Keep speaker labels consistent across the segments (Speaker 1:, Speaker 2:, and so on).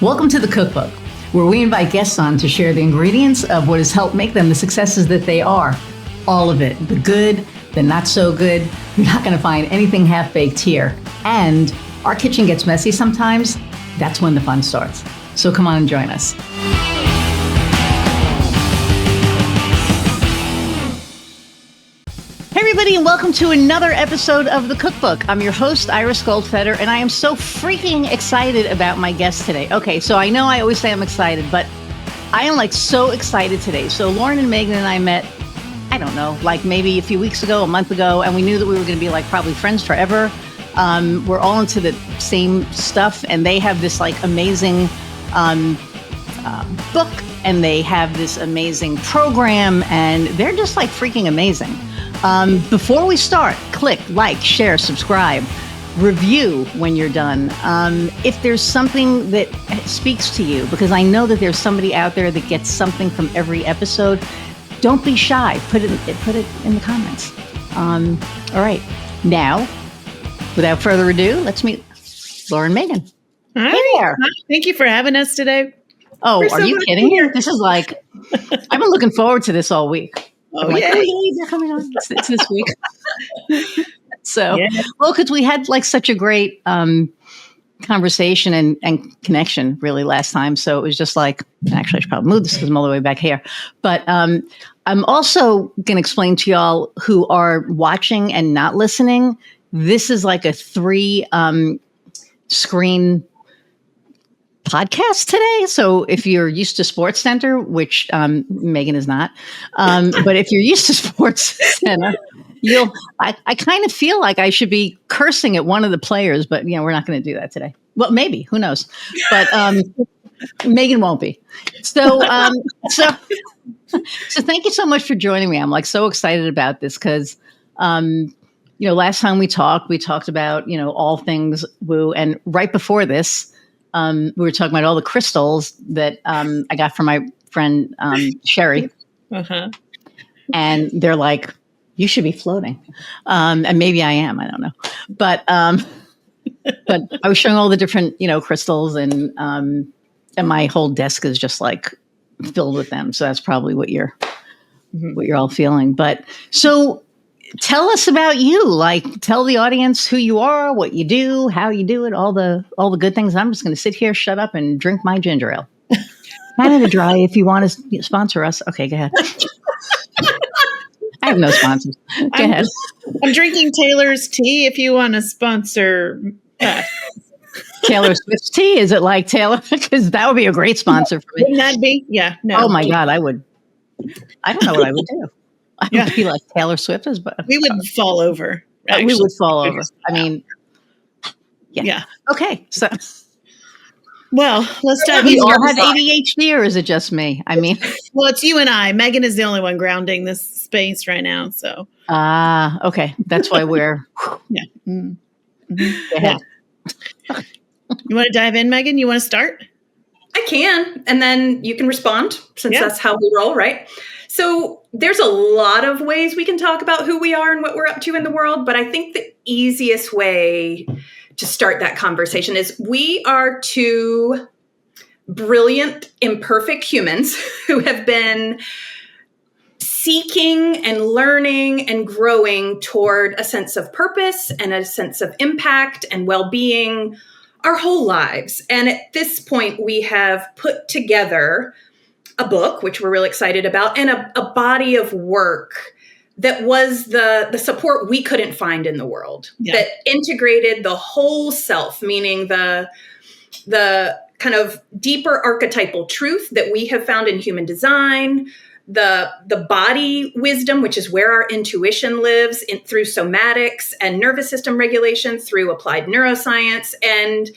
Speaker 1: Welcome to the Cookbook, where we invite guests on to share the ingredients of what has helped make them the successes that they are. All of it, the good, the not so good. You're not going to find anything half-baked here. And our kitchen gets messy sometimes. That's when the fun starts. So come on and join us. Hey everybody, and welcome to another episode of the Cookbook. I'm your host, Iris Goldfeder, and I am so freaking excited about my guest today. Okay, so I know I always say I'm excited, but I am so excited today. So Lauren and Megan and I met, I don't know, maybe a few weeks ago, a month ago, and we knew that we were going to be probably friends forever. We're all into the same stuff, and they have this amazing book, and they have this amazing program, and they're just freaking amazing. Before we start, click like, share, subscribe, review when you're done. If there's something that speaks to you, because I know that there's somebody out there that gets something from every episode, don't be shy. Put it in the comments. All right. Now, without further ado, let's meet Lauren Meghan.
Speaker 2: Hi.
Speaker 1: Hey there.
Speaker 2: Hi. Thank you for having us today.
Speaker 1: Oh, are you kidding me? This is I've been looking forward to this all week.
Speaker 2: Oh, yeah.
Speaker 1: They're coming on. It's this week. So, yeah. Well, because we had such a great conversation and connection really last time. So it was just actually I should probably move this because I'm all the way back here. But I'm also going to explain to y'all who are watching and not listening. This is a 3 screen podcast today. So if you're used to Sports Center, which Megan is not, but if you're used to Sports Center, I kind of feel like I should be cursing at one of the players, but we're not going to do that today. Well, maybe, who knows? But Megan won't be. So thank you so much for joining me. I'm so excited about this because last time we talked about all things woo, and right before this. We were talking about all the crystals that I got from my friend Sherry.
Speaker 2: Uh-huh.
Speaker 1: And they're you should be floating. And maybe I am, I don't know. But I was showing all the different, crystals and my whole desk is just filled with them. So that's probably what you're all feeling. But so tell us about you. Tell the audience who you are, what you do, how you do it, all the good things. I'm just going to sit here, shut up, and drink my ginger ale. Canada Dry, if you want to sponsor us. Okay, go ahead. I have no sponsors. Go ahead.
Speaker 2: I'm drinking Taylor's tea if you want to sponsor us.
Speaker 1: Taylor Swift's tea? Is it Taylor? Because that would be a great sponsor for me.
Speaker 2: Wouldn't that be? Yeah. No.
Speaker 1: Oh, my God. I don't know what I would do. I would be Taylor Swift is, but
Speaker 2: we would fall over.
Speaker 1: We would fall over. I mean,
Speaker 2: yeah.
Speaker 1: Okay. So,
Speaker 2: well, let's dive.
Speaker 1: We all have ADHD, or is it just me? I mean,
Speaker 2: well, it's you and I. Megan is the only one grounding this space right now. So,
Speaker 1: okay, that's why we're.
Speaker 2: Yeah.
Speaker 1: Mm-hmm. Go ahead.
Speaker 2: You want to dive in, Megan? You want to start?
Speaker 3: I can, and then you can respond since that's how we roll, right? So there's a lot of ways we can talk about who we are and what we're up to in the world, but I think the easiest way to start that conversation is we are 2 brilliant, imperfect humans who have been seeking and learning and growing toward a sense of purpose and a sense of impact and well-being our whole lives. And at this point, we have put together a book, which we're really excited about, and a body of work that was the support we couldn't find in the world, that integrated the whole self, meaning the kind of deeper archetypal truth that we have found in human design, the body wisdom, which is where our intuition lives through somatics and nervous system regulation, through applied neuroscience, and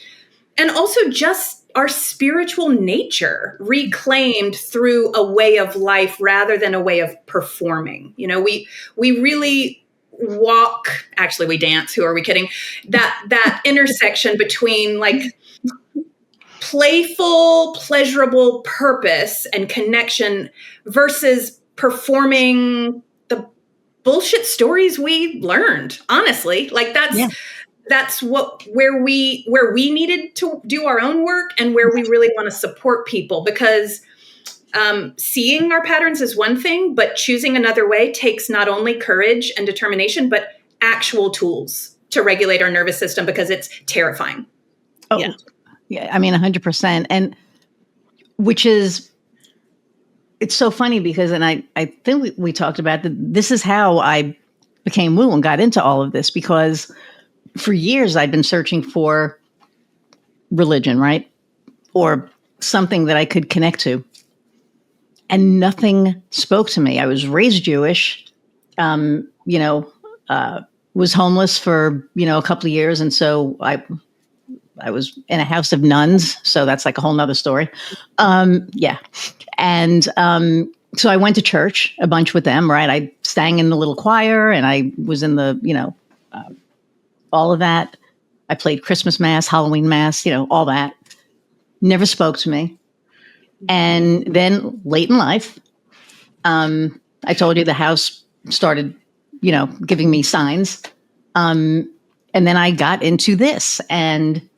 Speaker 3: also just our spiritual nature reclaimed through a way of life rather than a way of performing. We really walk, actually we dance, who are we kidding? That intersection between playful, pleasurable purpose and connection versus performing the bullshit stories we learned, honestly. that's where we needed to do our own work, and where we really want to support people, because seeing our patterns is one thing, but choosing another way takes not only courage and determination, but actual tools to regulate our nervous system, because it's terrifying.
Speaker 1: Oh, yeah. I mean, 100%. And which is, it's so funny because, and I think we talked about that. This is how I became woo and got into all of this, because for years I'd been searching for religion, right? Or something that I could connect to. And nothing spoke to me. I was raised Jewish, was homeless for, a couple of years. And so I was in a house of nuns. So that's like a whole nother story. And so I went to church a bunch with them, right? I sang in the little choir, and I was in the, all of that. I played Christmas Mass, Halloween Mass, all that. Never spoke to me. And then late in life, I told you the house started, giving me signs. And then I got into this, and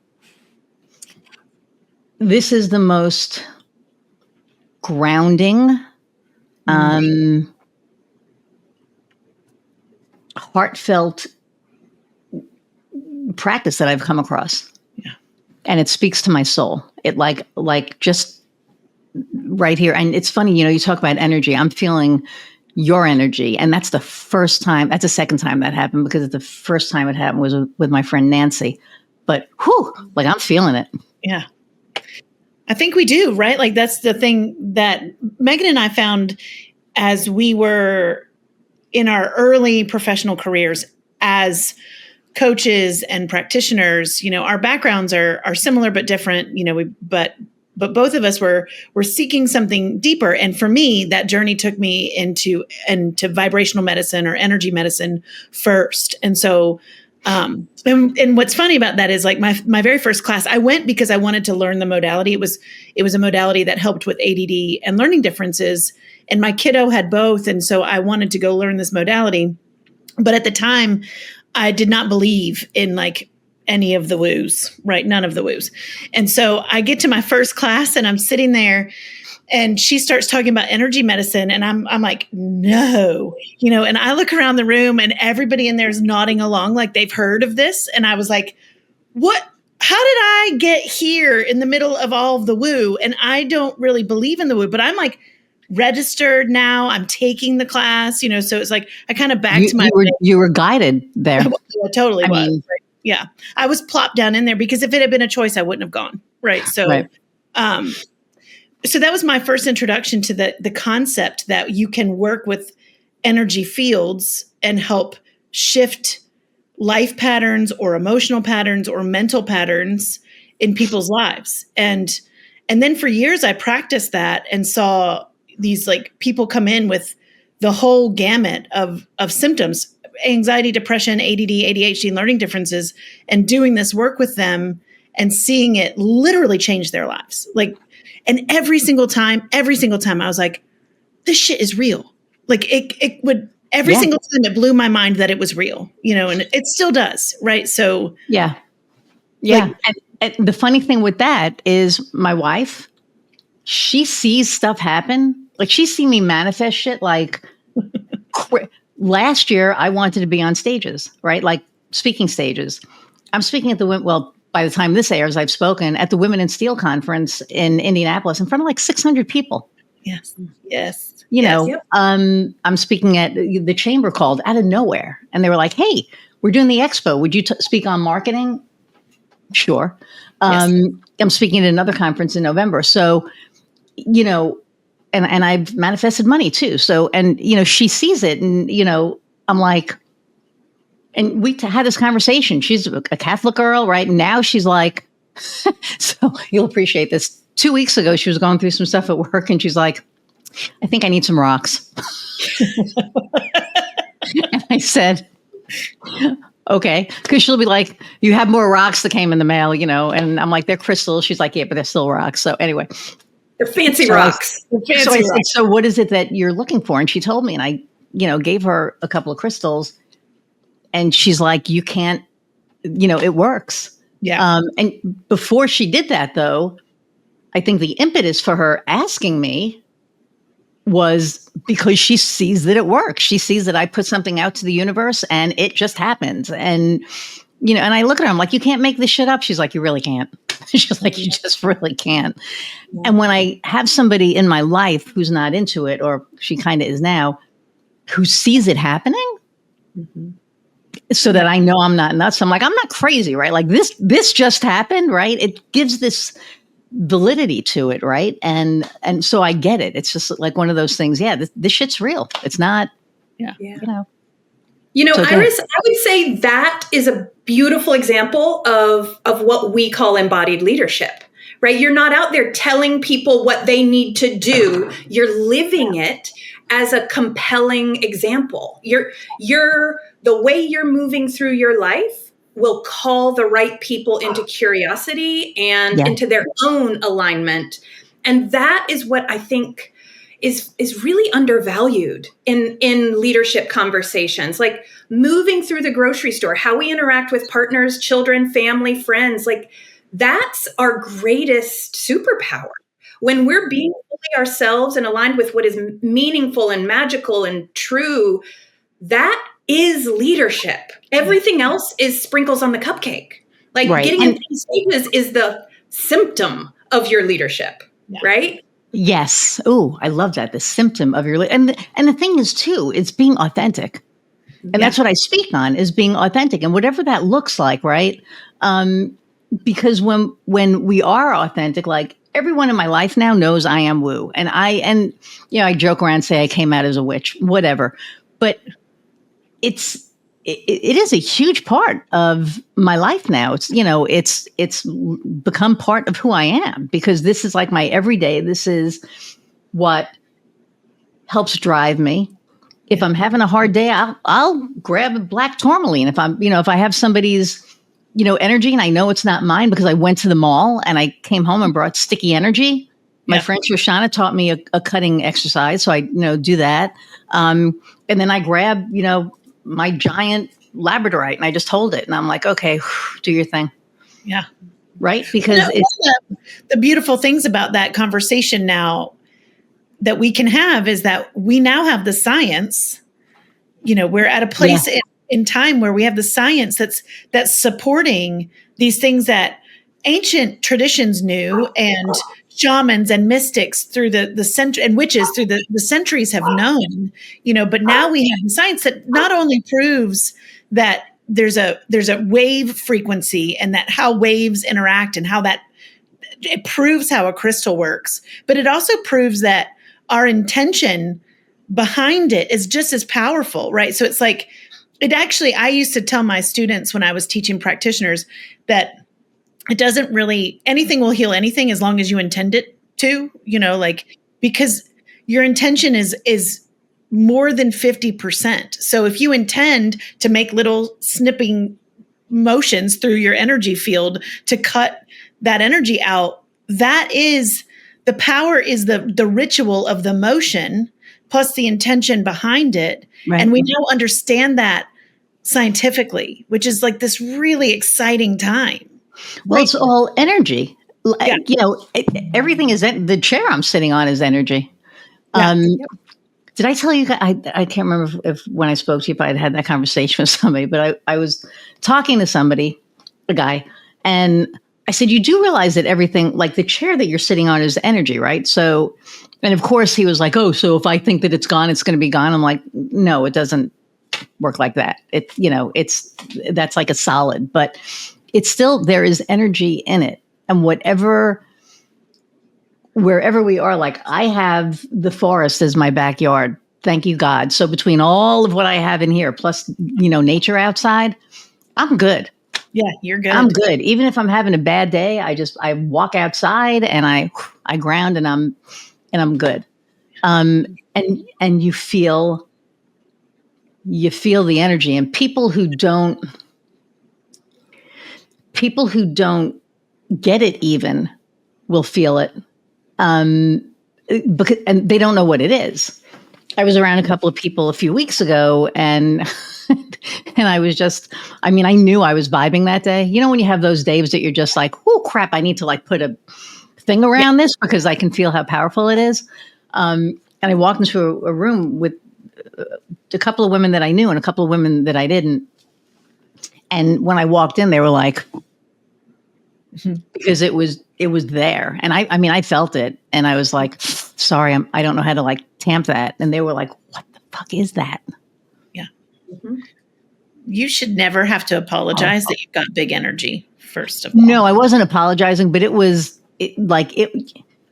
Speaker 1: this is the most grounding, heartfelt practice that I've come across.
Speaker 2: Yeah.
Speaker 1: And it speaks to my soul. It like just right here. And it's funny, you talk about energy. I'm feeling your energy. And that's the second time that happened, because the first time it happened was with my friend Nancy. But I'm feeling it.
Speaker 2: Yeah. I think we do, right? Like, that's the thing that Megan and I found as we were in our early professional careers as coaches and practitioners. Our backgrounds are similar but different, but both of us were seeking something deeper. And for me, that journey took me into vibrational medicine or energy medicine first. And so, and what's funny about that is, like, my very first class, I went because I wanted to learn the modality. It was a modality that helped with ADD and learning differences. And my kiddo had both. And so I wanted to go learn this modality. But at the time, I did not believe in any of the woos, right? None of the woos. And so I get to my first class, and I'm sitting there, and she starts talking about energy medicine. And I'm like, no, and I look around the room, and everybody in there is nodding along like they've heard of this. And I was like, what? How did I get here in the middle of all of the woo? And I don't really believe in the woo, but I'm like registered now. I'm taking the class, so it's like I kind of back to my.
Speaker 1: You were guided there.
Speaker 2: I totally was.
Speaker 1: Mean,
Speaker 2: right? Yeah, I was plopped down in there because if it had been a choice, I wouldn't have gone. Right. So,
Speaker 1: right.
Speaker 2: So that was my first introduction to the concept that you can work with energy fields and help shift life patterns or emotional patterns or mental patterns in people's lives. And then for years I practiced that and saw these people come in with the whole gamut of symptoms, anxiety, depression, ADD, ADHD, and learning differences, and doing this work with them and seeing it literally change their lives. And every single time I was like, this shit is real. It would, every single time it blew my mind that it was real, and it still does. Right. So
Speaker 1: yeah. And the funny thing with that is my wife, she sees stuff happen. She's seen me manifest shit. Last year I wanted to be on stages, right? Speaking stages. I'm speaking at by the time this airs, I've spoken at the Women in Steel conference in Indianapolis in front of 600 people.
Speaker 2: Yes. Yes.
Speaker 1: Yep. I'm speaking at the chamber called out of nowhere. And they were like, hey, we're doing the expo. Would you speak on marketing? Sure. I'm speaking at another conference in November. So, and I've manifested money too. So, and, she sees it, and, I'm like, and we had this conversation. She's a Catholic girl, right? Now she's like, so you'll appreciate this. 2 weeks ago, she was going through some stuff at work, and she's like, I think I need some rocks. And I said, okay. Because she'll be like, you have more rocks that came in the mail, and I'm like, they're crystals. She's like, yeah, but they're still rocks. So anyway.
Speaker 3: They're fancy rocks.
Speaker 1: I said, so what is it that you're looking for? And she told me, and I, gave her a couple of crystals. And she's like, you can't it works.
Speaker 2: Yeah.
Speaker 1: And before she did that, though, I think the impetus for her asking me was because she sees that it works. She sees that I put something out to the universe and it just happens. And, and I look at her, I'm like, you can't make this shit up. She's like, you really can't. She's like, you just really can't. Yeah. And when I have somebody in my life who's not into it, or she kind of is now, who sees it happening, so that I know I'm not nuts. I'm like, I'm not crazy, right? Like this just happened, right? It gives this validity to it, right? And so I get it. It's just like one of those things. Yeah, this shit's real. It's not.
Speaker 2: Yeah.
Speaker 1: So
Speaker 3: Iris, I would say that is a beautiful example of what we call embodied leadership, right? You're not out there telling people what they need to do. You're living it as a compelling example. The way you're moving through your life will call the right people into curiosity and into their own alignment. And that is what I think is really undervalued in leadership conversations, like moving through the grocery store, how we interact with partners, children, family, friends. Like that's our greatest superpower. When we're being fully ourselves and aligned with what is meaningful and magical and true, that is leadership. Everything else is sprinkles on the cupcake. Like getting into these stages is the symptom of your leadership, right?
Speaker 1: Yes. Oh, I love that. The symptom of your and the thing is too, it's being authentic. And that's what I speak on, is being authentic, and whatever that looks like, right? Because when we are authentic, like everyone in my life now knows I am woo. And I joke around, say I came out as a witch, whatever. But it is a huge part of my life now. It's become part of who I am, because this is like my everyday. This is what helps drive me. If I'm having a hard day, I'll grab a black tourmaline. If if I have somebody's, energy and I know it's not mine, because I went to the mall and I came home and brought sticky energy. My friend Shoshana taught me a cutting exercise. So I, do that. And then I grab, my giant Labradorite and I just hold it. And I'm like, okay, do your thing.
Speaker 2: Yeah.
Speaker 1: Right. Because
Speaker 2: the beautiful things about that conversation now that we can have is that we now have the science. We're at a place in time where we have the science that's supporting these things that ancient traditions knew, and shamans and mystics through the century, and witches through the centuries have known, but now we have science that not only proves that there's a wave frequency and that how waves interact and how that it proves how a crystal works, but it also proves that our intention behind it is just as powerful, right? So it's like, I used to tell my students when I was teaching practitioners that it doesn't really, anything will heal anything as long as you intend it to, because your intention is more than 50%. So if you intend to make little snipping motions through your energy field to cut that energy out, that is the power, is the ritual of the motion plus the intention behind it. Right. And we now understand that scientifically, which is like this really exciting time.
Speaker 1: Well, It's all energy. Everything is the chair I'm sitting on is energy. Did I tell you? I can't remember if when I spoke to you, if I had that conversation with somebody, but I was talking to somebody, a guy, and I said, you do realize that everything, like the chair that you're sitting on, is energy, right? So, and of course he was like, oh, so if I think that it's gone, it's going to be gone. I'm like, no, it doesn't work like that. That's like a solid, but it's still, there is energy in it. And wherever we are, like I have the forest as my backyard. Thank you, God. So between all of what I have in here, plus, nature outside, I'm good.
Speaker 2: Yeah, you're good.
Speaker 1: I'm good. Even if I'm having a bad day, I walk outside and I ground and I'm good. And you feel the energy, and people who don't get it even will feel it. Because they don't know what it is. I was around a couple of people a few weeks ago, and and I was just, I mean, I knew I was vibing that day. You know, when you have those days that you're just like, oh crap, I need to like put a thing around this because I can feel how powerful it is. And I walked into a room with a couple of women that I knew and a couple of women that I didn't. And when I walked in, they were like, because it was there. And I mean, I felt it. And I was like, sorry, I don't know how to like tamp that. And they were like, what the fuck is that?
Speaker 2: Yeah. Mm-hmm. You should never have to apologize that you've got big energy, first of all.
Speaker 1: No, I wasn't apologizing, but it was like, you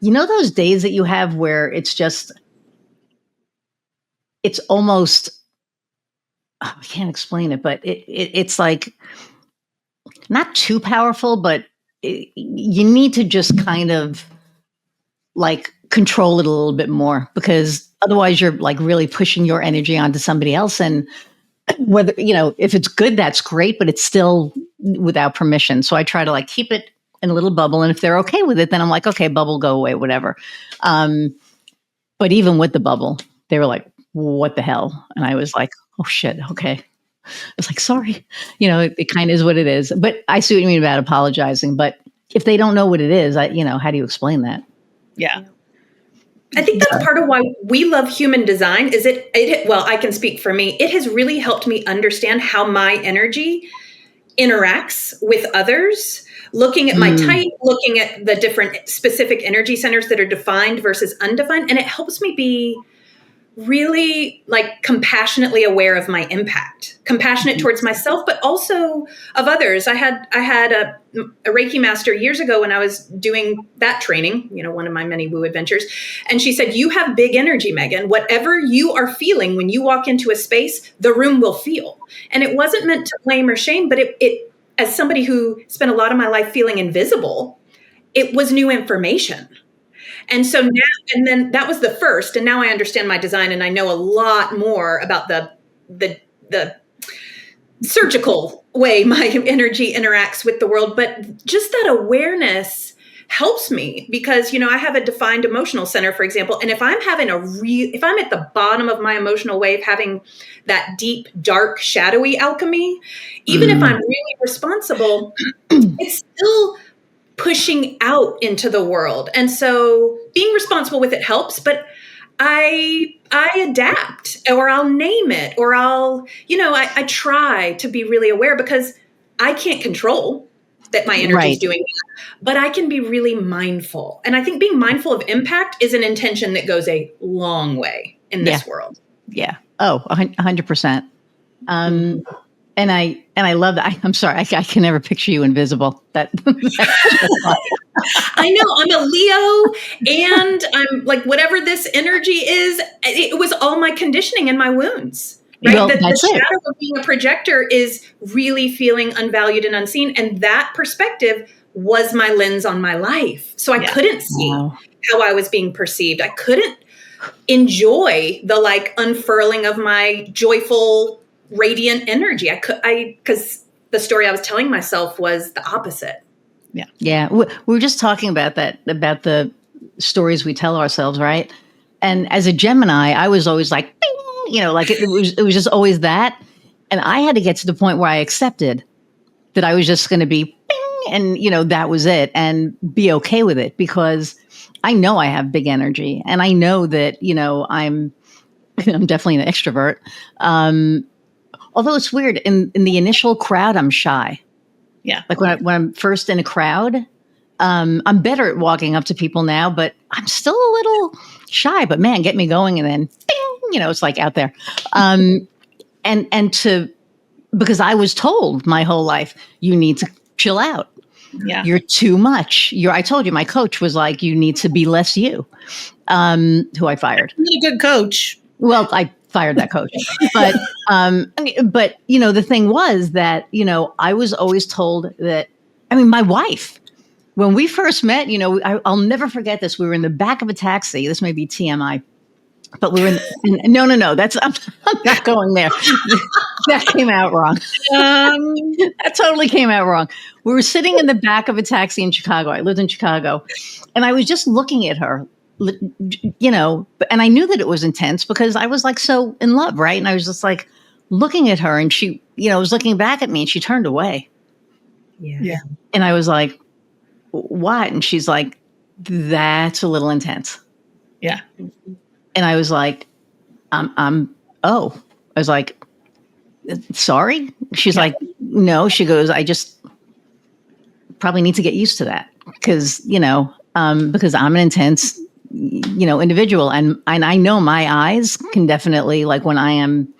Speaker 1: know, those days that you have where it's just, it's almost, I can't explain it, but it's like not too powerful, but you need to just kind of like control it a little bit more, because otherwise you're like really pushing your energy onto somebody else. And whether, you know, if it's good, that's great, but it's still without permission. So I try to like keep it in a little bubble. And if they're okay with it, then I'm like, okay, bubble, go away, whatever. But even with the bubble, they were like, what the hell? And I was like, oh shit. Okay. I was like, sorry, you know, it kind of is what it is, but I see what you mean about apologizing. But if they don't know what it is, you know, how do you explain that?
Speaker 2: Yeah.
Speaker 3: I think that's part of why we love human design is well, I can speak for me. It has really helped me understand how my energy interacts with others, looking at my type, looking at the different specific energy centers that are defined versus undefined. And it helps me be really like compassionately aware of my impact, compassionate towards myself, but also of others. I had a Reiki master years ago when I was doing that training, you know, one of my many woo adventures. And she said, you have big energy, Megan. Whatever you are feeling when you walk into a space, the room will feel. And it wasn't meant to blame or shame, but it as somebody who spent a lot of my life feeling invisible, it was new information. And so now, and then that was the first, and now I understand my design and I know a lot more about the surgical way my energy interacts with the world. But just that awareness helps me because, you know, I have a defined emotional center, for example. And if I'm having if I'm at the bottom of my emotional wave, having that deep, dark, shadowy alchemy, even if I'm really responsible, it's still pushing out into the world. And so being responsible with it helps, but I adapt, or I'll name it, or I'll, you know, I try to be really aware because I can't control that my energy is doing that, but I can be really mindful. And I think being mindful of impact is an intention that goes a long way in this world.
Speaker 1: Yeah. Oh, 100%. And I love that. I'm sorry, I can never picture you invisible. I
Speaker 3: know I'm a Leo, and I'm like, whatever this energy is, it was all my conditioning and my wounds. Right?
Speaker 1: Well,
Speaker 3: the shadow of being a projector is really feeling unvalued and unseen. And that perspective was my lens on my life. So I couldn't see how I was being perceived. I couldn't enjoy the like unfurling of my joyful, radiant energy. Because the story I was telling myself was the opposite.
Speaker 1: Yeah. Yeah. We were just talking about that, about the stories we tell ourselves, right? And as a Gemini, I was always like, bing, you know, like it was just always that. And I had to get to the point where I accepted that I was just going to be bing, and, you know, that was it, and be okay with it, because I know I have big energy, and I know that, you know, I'm definitely an extrovert. Although it's weird, in the initial crowd, I'm shy.
Speaker 2: Yeah.
Speaker 1: Like when I'm first in a crowd, I'm better at walking up to people now, but I'm still a little shy. But man, get me going, and then bing, you know, it's like out there. Because I was told my whole life, you need to chill out.
Speaker 2: Yeah.
Speaker 1: You're too much. I told you, my coach was like, you need to be less you, who I fired.
Speaker 2: You're a good coach.
Speaker 1: Well, I fired that coach, but you know, the thing was that, you know, I was always told that, I mean, my wife, when we first met, you know, I'll never forget this. We were in the back of a taxi. This may be TMI, but we were no, I'm not going there. That came out wrong. That totally came out wrong. We were sitting in the back of a taxi in Chicago. I lived in Chicago, and I was just looking at her you know, and I knew that it was intense because I was like so in love, right? And I was just like looking at her, and she, you know, was looking back at me, and she turned away.
Speaker 2: Yeah.
Speaker 1: And I was like, what? And she's like, that's a little intense.
Speaker 2: Yeah.
Speaker 1: And I was like, I was like, sorry. She's like, no. She goes, I just probably need to get used to that because, you know, because I'm an intense, you know, individual, and I know my eyes can definitely, like when I am,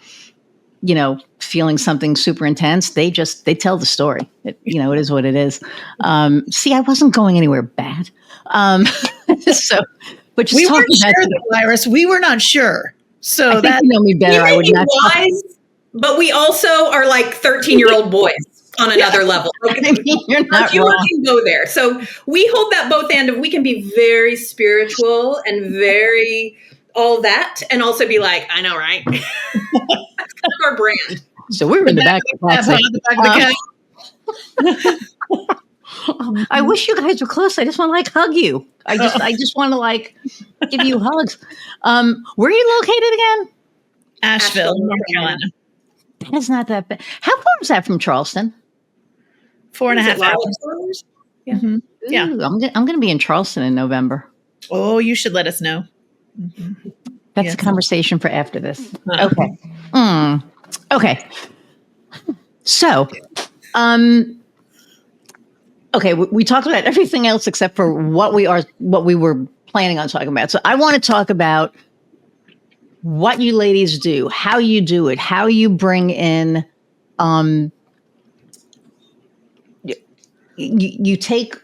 Speaker 1: you know, feeling something super intense, they tell the story. You know, it is what it is. See, I wasn't going anywhere bad. So, but just
Speaker 2: We weren't
Speaker 1: talking
Speaker 2: sure,
Speaker 1: about
Speaker 2: though, Iris. We were not sure. So
Speaker 1: I think
Speaker 2: that
Speaker 1: you know me better. I would not.
Speaker 3: Wise, but we also are like 13-year-old boys on another level. Okay.
Speaker 1: I mean, you're
Speaker 3: Our
Speaker 1: not
Speaker 3: humor
Speaker 1: wrong.
Speaker 3: can go there. So we hold that both end of we can be very spiritual and very all that, and also be like, I know, right? That's kind of our brand.
Speaker 1: So we were in the back of the taxi. I wish you guys were close. I just want to like hug you. I just want to like give you hugs. Where are you located again?
Speaker 2: Asheville, North Carolina.
Speaker 1: That is not that bad. How far is that from Charleston?
Speaker 2: 4.5 hours.
Speaker 3: Yeah.
Speaker 2: Mm-hmm. Yeah.
Speaker 1: Ooh, I'm going to be in Charleston in November.
Speaker 2: Oh, you should let us know.
Speaker 1: Mm-hmm. That's a conversation for after this.
Speaker 2: Okay.
Speaker 1: Okay. So, okay, we talked about everything else except for what we were planning on talking about. So I want to talk about what you ladies do, how you do it, how you bring in, you take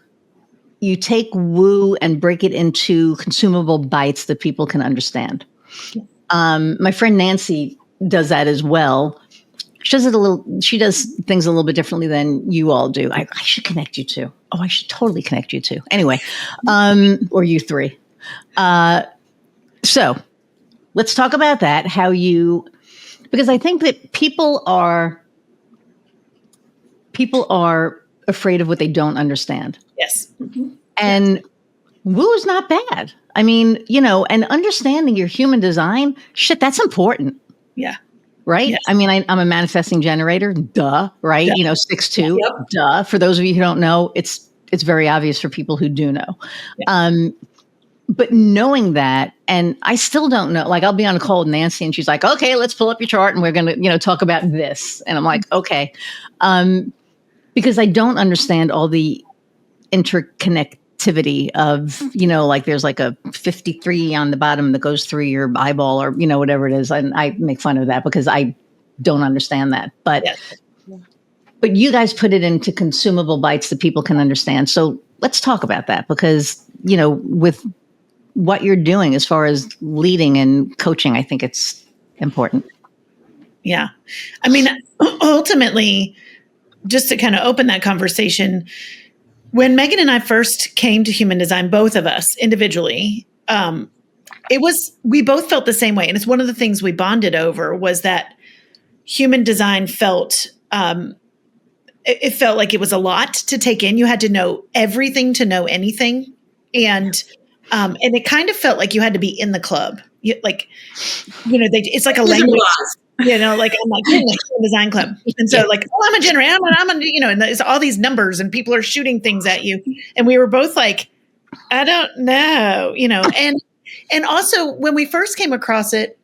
Speaker 1: woo and break it into consumable bites that people can understand. My friend Nancy does that as well. She does things a little bit differently than you all do. I should connect you two. Oh, I should totally connect you two. Anyway, or you three. So let's talk about that. Because I think that people are afraid of what they don't understand.
Speaker 2: Yes. Mm-hmm.
Speaker 1: And woo is not bad. I mean, you know, and understanding your human design, shit, that's important.
Speaker 2: Yeah.
Speaker 1: Right?
Speaker 2: Yes.
Speaker 1: I mean, I'm a manifesting generator, duh, right?
Speaker 2: Yeah.
Speaker 1: You know, 6'2", duh. For those of you who don't know, it's very obvious for people who do know. Yeah. But knowing that, and I still don't know, like I'll be on a call with Nancy and she's like, okay, let's pull up your chart and we're going to, you know, talk about this. And I'm like, okay. Because I don't understand all the interconnectivity of, you know, like there's like a 53 on the bottom that goes through your eyeball or, you know, whatever it is. And I make fun of that because I don't understand that. But but you guys put it into consumable bites that people can understand. So let's talk about that because, you know, with what you're doing as far as leading and coaching, I think it's important.
Speaker 2: Yeah. I mean, ultimately, just to kind of open that conversation, when Megan and I first came to human design, both of us individually, we both felt the same way. And it's one of the things we bonded over was that human design felt, it felt like it was a lot to take in. You had to know everything to know anything. And it kind of felt like you had to be in the club. It's like a language. You know, like I'm like in the design club, and so like, oh, I'm a generator, I'm a, you know, and it's all these numbers, and people are shooting things at you, and we were both like, I don't know, you know, and also when we first came across it,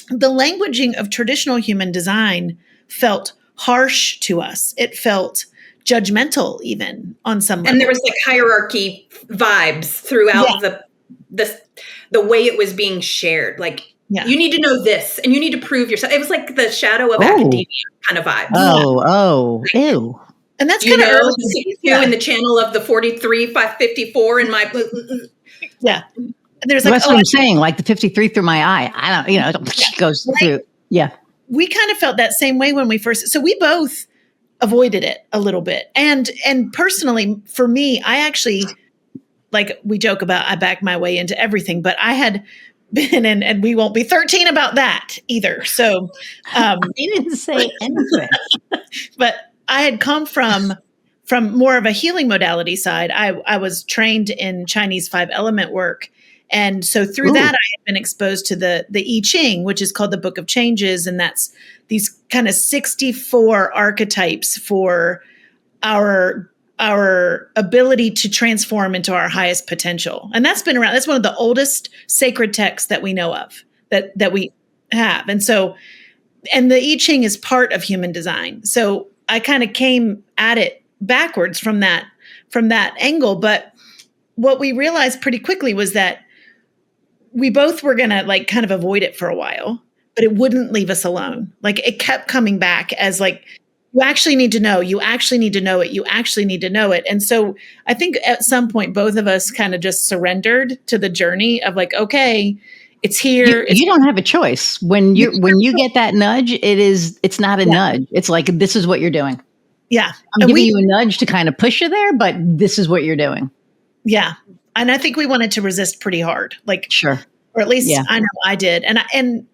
Speaker 2: the languaging of traditional human design felt harsh to us. It felt judgmental, even on some level.
Speaker 3: And there was like hierarchy vibes throughout the way it was being shared, like. Yeah. You need to know this and you need to prove yourself. It was like the shadow of academia kind of vibe.
Speaker 1: Ew.
Speaker 2: And that's kind of early.
Speaker 3: In the channel of the 43, 554 in my.
Speaker 2: Yeah.
Speaker 1: There's like, that's what I'm saying. Like the 53 through my eye. I don't, you know, it goes through. Yeah.
Speaker 2: We kind of felt that same way when we first, so we both avoided it a little bit. And personally, for me, I actually, like we joke about, I back my way into everything, but I had been, and we won't be 13 about that either. So
Speaker 1: he didn't say anything.
Speaker 2: But I had come from more of a healing modality side. I was trained in Chinese 5 element work, And so through
Speaker 1: Ooh.
Speaker 2: that, I have been exposed to the I Ching, which is called the Book of Changes. And that's these kind of 64 archetypes for our ability to transform into our highest potential. And that's been around. That's one of the oldest sacred texts that we know of, that we have. And so, and the I Ching is part of human design. So I kind of came at it backwards from that angle. But what we realized pretty quickly was that we both were going to like kind of avoid it for a while, but it wouldn't leave us alone. Like it kept coming back as like, you actually need to know, you actually need to know it, you actually need to know it. And so I think at some point, both of us kind of just surrendered to the journey of like, okay, it's here.
Speaker 1: You don't have a choice. When you get that nudge, it's not a nudge. It's like, this is what you're doing.
Speaker 2: Yeah.
Speaker 1: I'm giving you a nudge to kind of push you there, but this is what you're doing.
Speaker 2: Yeah. And I think we wanted to resist pretty hard. Like,
Speaker 1: sure.
Speaker 2: Or at least I know I did. And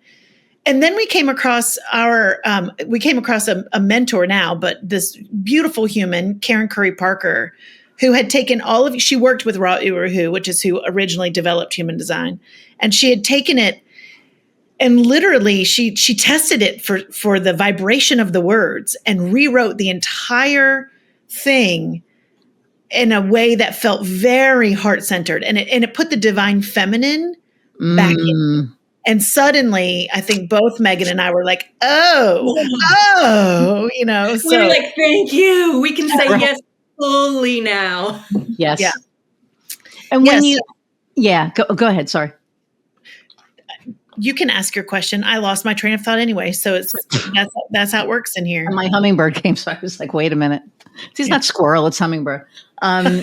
Speaker 2: then we came across a mentor now, but this beautiful human, Karen Curry Parker, who had taken she worked with Ra Uru Hu, which is who originally developed human design. And she had taken it and literally she tested it for the vibration of the words and rewrote the entire thing in a way that felt very heart-centered. And it put the divine feminine back in. And suddenly, I think both Meghan and I were like, oh, you know. So
Speaker 3: we're like, thank you. We can say yes fully now.
Speaker 1: Yes. Yeah. And when go ahead. Sorry.
Speaker 2: You can ask your question. I lost my train of thought anyway. So that's how it works in here.
Speaker 1: And my hummingbird came. So I was like, wait a minute. It's not squirrel, it's hummingbird. I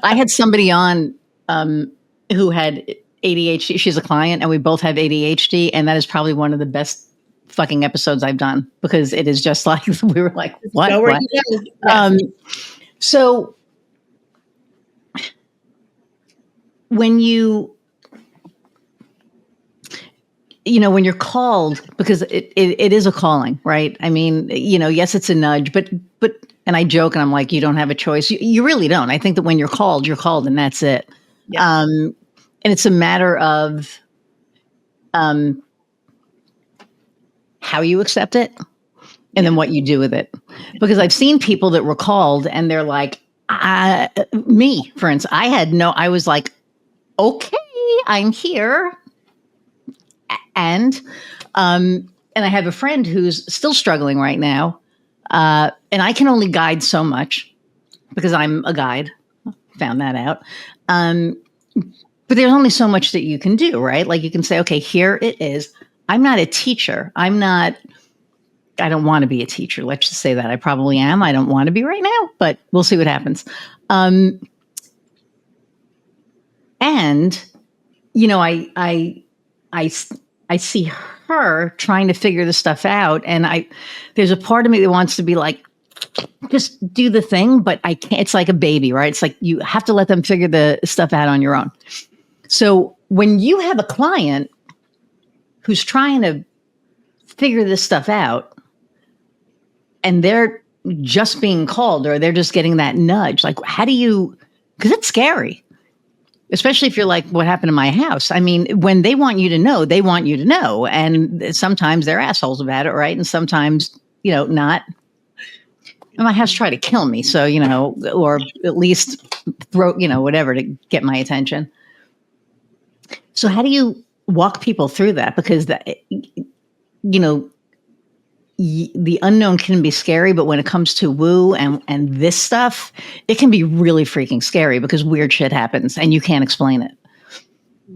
Speaker 1: had somebody on who had ADHD. She's a client and we both have ADHD. And that is probably one of the best fucking episodes I've done because it is just like, we were like, what? So when when you're called, because it is a calling, right? I mean, yes, it's a nudge, but, and I joke and I'm like, you don't have a choice. You really don't. I think that when you're called and that's it. Yeah. And it's a matter of how you accept it and then what you do with it. Because I've seen people that were called and they're like, me, for instance, I was like, okay, I'm here. And I have a friend who's still struggling right now. And I can only guide so much because I'm a guide. Found that out. But there's only so much that you can do, right? Like you can say, okay, here it is. I'm not a teacher. I don't want to be a teacher. Let's just say that I probably am. I don't want to be right now, but we'll see what happens. And, I see her trying to figure this stuff out. And there's a part of me that wants to be like, just do the thing, but I can't. It's like a baby, right? It's like you have to let them figure the stuff out on your own. So when you have a client who's trying to figure this stuff out and they're just being called or they're just getting that nudge, like how do you, because it's scary, especially if you're like, what happened to my house? I mean, when they want you to know, they want you to know. And sometimes they're assholes about it, right? And sometimes, not. And my house tried to kill me. So, or at least throw, whatever to get my attention. So how do you walk people through that? Because the unknown can be scary, but when it comes to woo and this stuff, it can be really freaking scary because weird shit happens and you can't explain it.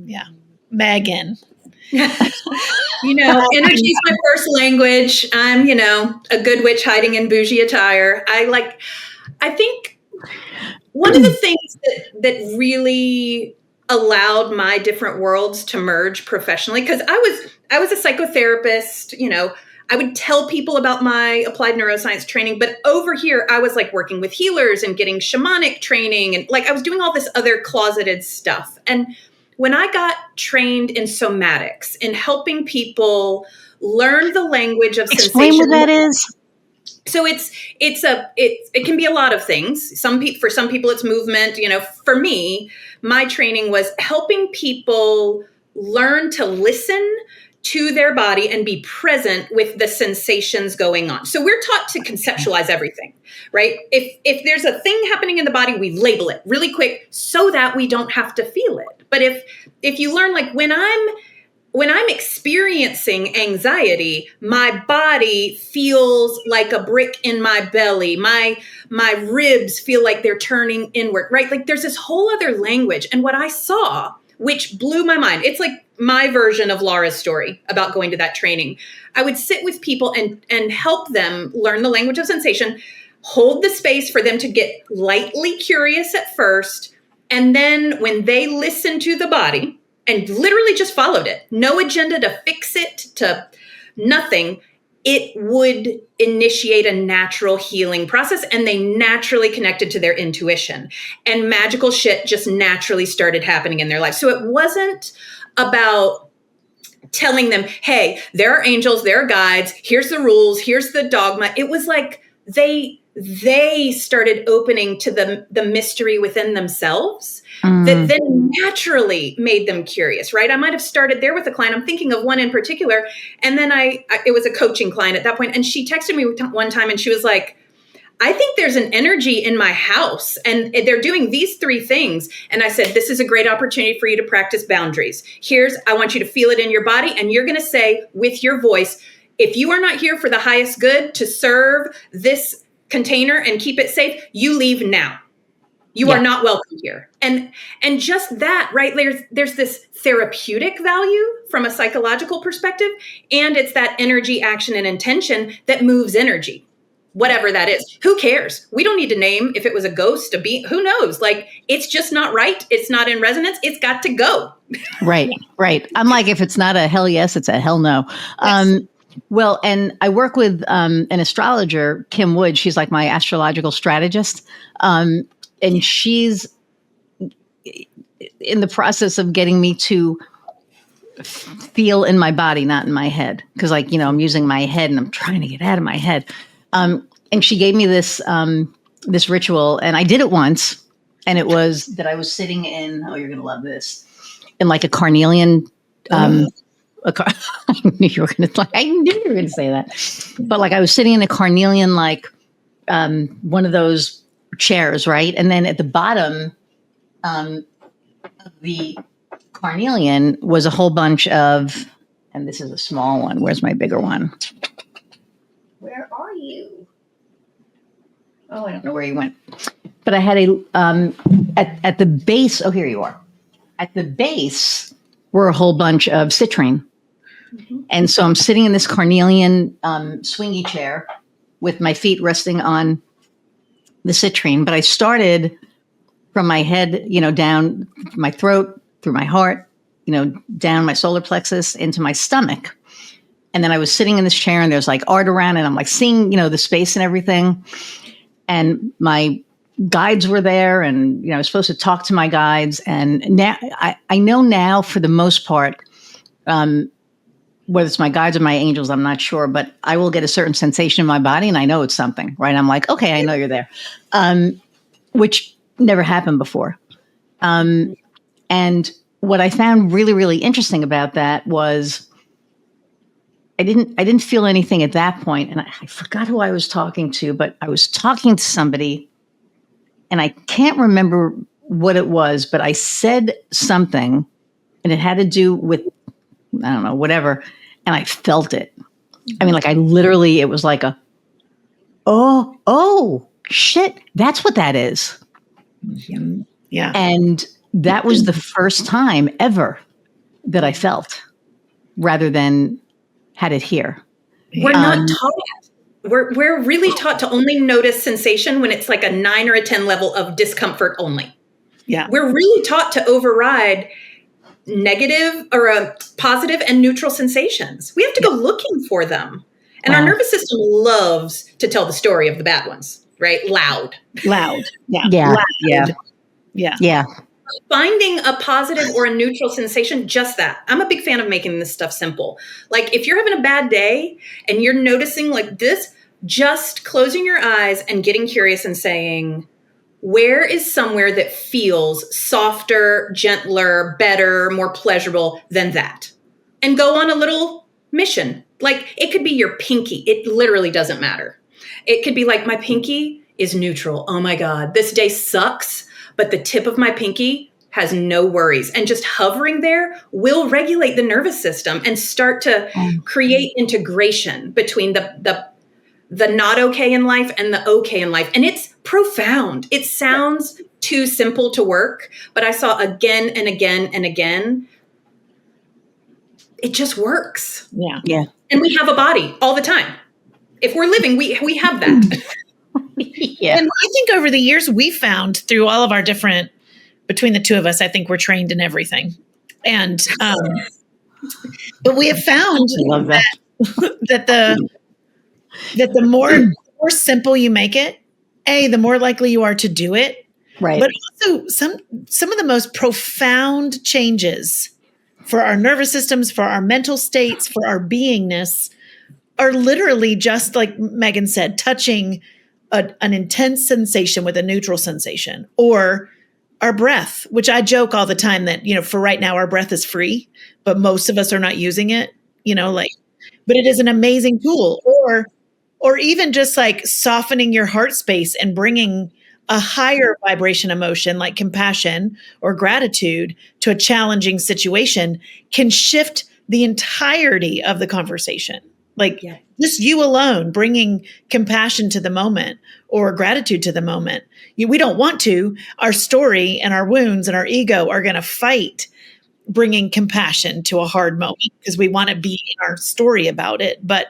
Speaker 2: Yeah. Meghan.
Speaker 3: Energy is my first language. I'm, a good witch hiding in bougie attire. I think one of the things that really allowed my different worlds to merge professionally, because I was a psychotherapist, I would tell people about my applied neuroscience training, but over here I was like working with healers and getting shamanic training. And like, I was doing all this other closeted stuff. And when I got trained in somatics, in helping people learn the language of sensation.
Speaker 1: Explain what that is.
Speaker 3: So it can be a lot of things. For some people it's movement. For me, my training was helping people learn to listen to their body and be present with the sensations going on. So we're taught to conceptualize everything, right? If there's a thing happening in the body, we label it really quick so that we don't have to feel it. But if you learn, like, when I'm experiencing anxiety, my body feels like a brick in my belly. My ribs feel like they're turning inward, right? Like, there's this whole other language. And what I saw, which blew my mind, it's like my version of Laura's story about going to that training. I would sit with people and help them learn the language of sensation, hold the space for them to get lightly curious at first. And then when they listen to the body, and literally just followed it, no agenda to fix it, to nothing, it would initiate a natural healing process, and they naturally connected to their intuition, and magical shit just naturally started happening in their life. So it wasn't about telling them, hey, there are angels, there are guides, here's the rules, here's the dogma. It was like they started opening to the mystery within themselves that then naturally made them curious, right? I might have started there with a client. I'm thinking of one in particular. And then it was a coaching client at that point. And she texted me one time and she was like, I think there's an energy in my house and they're doing these 3 things. And I said, this is a great opportunity for you to practice boundaries. I want you to feel it in your body. And you're going to say with your voice, if you are not here for the highest good to serve this container and keep it safe, you leave now. You are not welcome here. And just that, right? There's this therapeutic value from a psychological perspective. And it's that energy, action, and intention that moves energy, whatever that is. Who cares? We don't need to name if it was a ghost, a being, who knows? Like, it's just not right. It's not in resonance. It's got to go.
Speaker 1: Right. I'm like, if it's not a hell yes, it's a hell no.
Speaker 3: Yes.
Speaker 1: Well, and I work with an astrologer, Kim Wood. She's like my astrological strategist. And she's in the process of getting me to feel in my body, not in my head. Because, like, I'm using my head and I'm trying to get out of my head. And she gave me this ritual, and I did it once. And it was that I was sitting in, you're going to love this, in like a carnelian. I knew you were going to say that. But like, I was sitting in a carnelian, like one of those chairs, right? And then at the bottom of the carnelian was a whole bunch of, and this is a small one. Where's my bigger one? Where are you? Oh, I don't know where you went. But I had at the base. Oh, here you are. At the base were a whole bunch of citrine. Mm-hmm. And so I'm sitting in this carnelian swingy chair with my feet resting on the citrine, but I started from my head, down my throat, through my heart, down my solar plexus into my stomach. And then I was sitting in this chair and there's like art around and I'm like seeing, the space and everything. And my guides were there and, I was supposed to talk to my guides. And now I know now for the most part, whether it's my guides or my angels, I'm not sure, but I will get a certain sensation in my body and I know it's something, right? I'm like, okay, I know you're there, which never happened before. And what I found really, really interesting about that was I didn't feel anything at that point. And I forgot who I was talking to, but I was talking to somebody and I can't remember what it was, but I said something and it had to do with, I don't know, whatever. And I felt it. I mean, like I literally, it was like oh, shit, that's what that is.
Speaker 2: Yeah.
Speaker 3: And that was the first time ever that I felt, rather than had it here.
Speaker 1: We're not taught. We're really taught to only notice sensation when it's like a 9 or a 10 level of discomfort only.
Speaker 2: Yeah.
Speaker 1: We're really taught to override negative or positive and neutral sensations. We have to go looking for them. And our nervous system loves to tell the story of the bad ones, right? Loud.
Speaker 2: Yeah.
Speaker 3: Yeah.
Speaker 2: Loud.
Speaker 3: Yeah. Finding a positive or a neutral sensation, just that. I'm a big fan of making this stuff simple. Like if you're having a bad day and you're noticing like this, just closing your eyes and getting curious and saying, where is somewhere that feels softer, gentler, better, more pleasurable than that? And go on a little mission. Like, it could be your pinky. It literally doesn't matter. It could be like, my pinky is neutral. Oh my God, this day sucks, but the tip of my pinky has no worries. And just hovering there will regulate the nervous system and start to create integration between the not okay in life and the okay in life. And it's profound. It sounds too simple to work, but I saw again and again and again, it just works.
Speaker 2: Yeah.
Speaker 1: Yeah.
Speaker 3: And we have a body all the time. If we're living, we have that.
Speaker 1: Yeah.
Speaker 2: And I think over the years, we found through all of our different, between the two of us, I think we're trained in everything. And, but we have found
Speaker 1: I love that.
Speaker 2: that the more simple you make it, the more likely you are to do it.
Speaker 1: Right.
Speaker 2: But also some of the most profound changes for our nervous systems, for our mental states, for our beingness are literally just like Meghan said, touching an intense sensation with a neutral sensation, or our breath, which I joke all the time that, for right now, our breath is free, but most of us are not using it, but it is an amazing tool. Or even just like softening your heart space and bringing a higher vibration emotion like compassion or gratitude to a challenging situation can shift the entirety of the conversation. Like just you alone bringing compassion to the moment or gratitude to the moment. We don't want to. Our story and our wounds and our ego are going to fight bringing compassion to a hard moment because we want to be in our story about it. But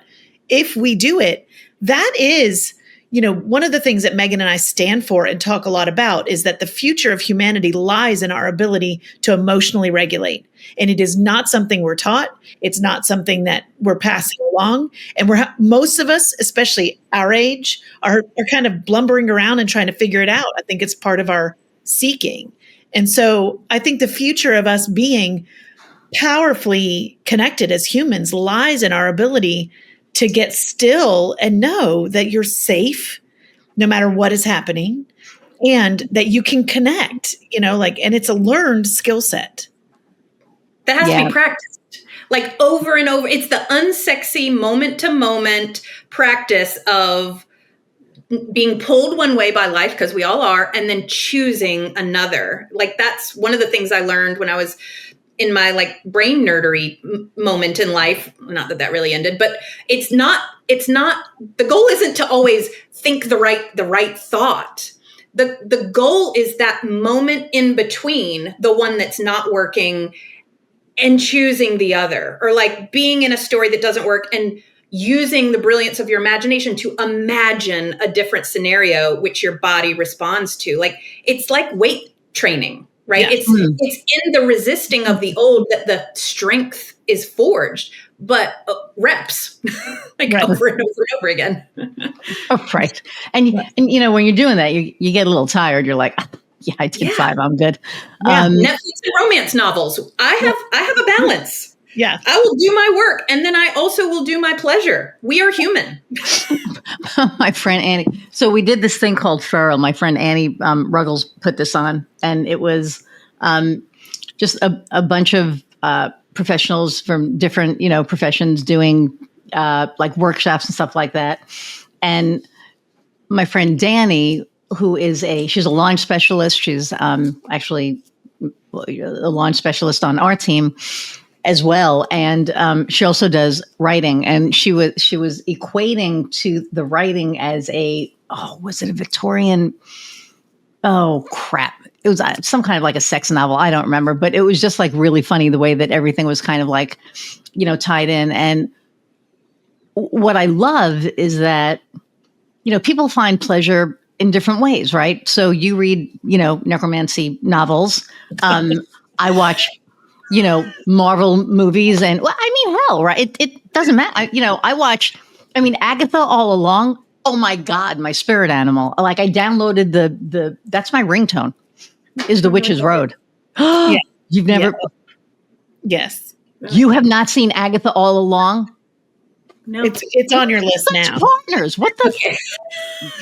Speaker 2: if we do it, that is, one of the things that Meghan and I stand for and talk a lot about is that the future of humanity lies in our ability to emotionally regulate. And it is not something we're taught. It's not something that we're passing along. And most of us, especially our age, are kind of blumbering around and trying to figure it out. I think it's part of our seeking. And so I think the future of us being powerfully connected as humans lies in our ability to get still and know that you're safe no matter what is happening and that you can connect, and it's a learned skill set.
Speaker 3: That has to be practiced like over and over. It's the unsexy moment to moment practice of being pulled one way by life, because we all are, and then choosing another. Like, that's one of the things I learned when I was in my brain nerdery moment in life. Not that really ended, but it's not, the goal isn't to always think the right thought. The goal is that moment in between the one that's not working and choosing the other, or being in a story that doesn't work and using the brilliance of your imagination to imagine a different scenario, which your body responds to. It's like weight training. Right. Yeah. It's in the resisting of the old that the strength is forged, but reps over and over and over again.
Speaker 1: Oh, right. And when you're doing that, you get a little tired. You're like, yeah, I did 5. I'm good.
Speaker 3: Yeah. Netflix and romance novels. I have a balance.
Speaker 2: Yeah.
Speaker 3: I will do my work, and then I also will do my pleasure. We are human.
Speaker 1: My friend Annie. So we did this thing called Feral. My friend Annie Ruggles put this on, and it was just a bunch of professionals from different, professions doing workshops and stuff like that. And my friend Danny, who is she's a launch specialist. She's actually a launch specialist on our team as well. And she also does writing, and she was equating to the writing as was it a Victorian? Oh crap. It was some kind of a sex novel. I don't remember, but it was just really funny the way that everything was kind of tied in. And what I love is that, people find pleasure in different ways, right? So you read, necromancy novels. I watch Marvel movies, and hell, right? It doesn't matter. I watch, Agatha all along. Oh my God, my spirit animal. I downloaded the that's my ringtone is The Witch's Road.
Speaker 2: Yeah.
Speaker 1: You've never,
Speaker 2: Yes.
Speaker 1: You have not seen Agatha all along?
Speaker 3: No.
Speaker 2: It's on your list now.
Speaker 1: Partners. What the?
Speaker 3: Okay.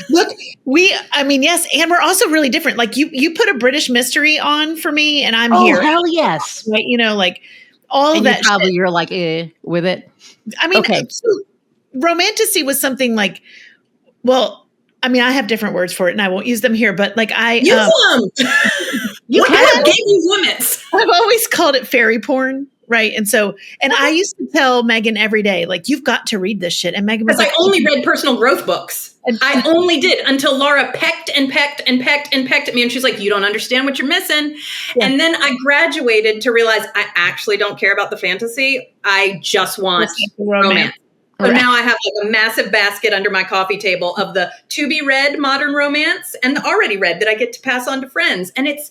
Speaker 2: Look, yes, and we're also really different. Like you put a British mystery on for me, and I'm here.
Speaker 1: Oh, hell yes.
Speaker 2: Right? You know, like all
Speaker 1: And
Speaker 2: of that.
Speaker 1: you're like with it.
Speaker 2: I mean,
Speaker 1: okay.
Speaker 2: So romanticy was something like, well, I mean, I have different words for it, and I won't use them here. But like
Speaker 3: Use them.
Speaker 1: You
Speaker 3: gave you limits.
Speaker 2: I've always called it fairy porn. Right. And so, and I used to tell Megan every day, like, you've got to read this shit. And Megan was like,
Speaker 3: I only read personal growth books. I only did until Laura pecked and pecked and pecked and pecked at me. And she's like, you don't understand what you're missing. Yeah. And then I graduated to realize I actually don't care about the fantasy. I just want romance. So now I have like a massive basket under my coffee table of the to be read modern romance and the already read that I get to pass on to friends. And it's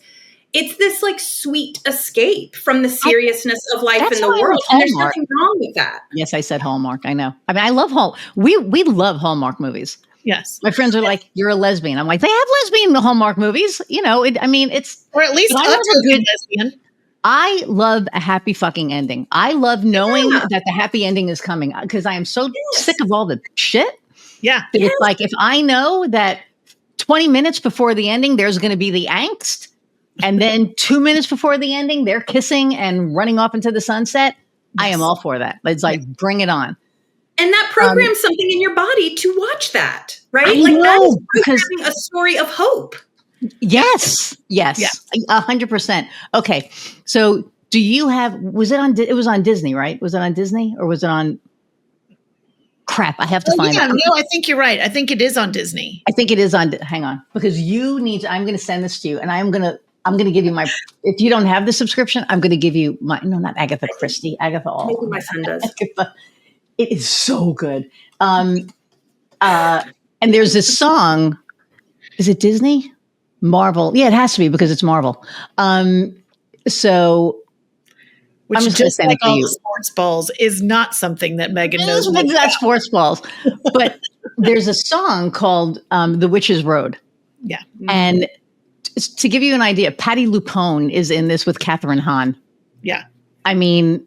Speaker 3: this like sweet escape from the seriousness of life in the world. And there's nothing wrong with that.
Speaker 1: Yes, I said Hallmark. I know. I mean, I love we love Hallmark movies.
Speaker 2: Yes.
Speaker 1: My friends are like, you're a lesbian. I'm like, they have lesbian Hallmark movies. You know, it's.
Speaker 2: Or at least
Speaker 1: I love
Speaker 2: a good lesbian.
Speaker 1: I love a happy fucking ending. I love knowing that the happy ending is coming because I am so sick of all the shit.
Speaker 2: Yeah.
Speaker 1: It's like, if I know that 20 minutes before the ending, there's going to be the angst. And then 2 minutes before the ending, they're kissing and running off into the sunset. Yes. I am all for that. It's like, bring it on.
Speaker 3: And that programs something in your body to watch that, right?
Speaker 1: I
Speaker 3: like
Speaker 1: know,
Speaker 3: that is programming a story of hope.
Speaker 1: Yes. 100%. Okay. So do you have, it was on Disney, right? Was it on Disney or was it on crap? I have to find out.
Speaker 2: No, I think you're right. I think it is on Disney.
Speaker 1: I think it is on, hang on, because I'm going to send this to you and I'm going to give you if you don't have the subscription, I'm going to give you not Agatha Christie, Agatha all.
Speaker 3: Maybe my son does.
Speaker 1: It is so good. And there's this song, is it Disney? Marvel. Yeah, it has to be because it's Marvel. So
Speaker 2: which is just like all the sports balls is not something that Megan knows.
Speaker 1: That's sports balls. But there's a song called The Witch's Road.
Speaker 2: Yeah.
Speaker 1: And to give you an idea, Patti LuPone is in this with Catherine Hahn.
Speaker 2: Yeah.
Speaker 1: I mean,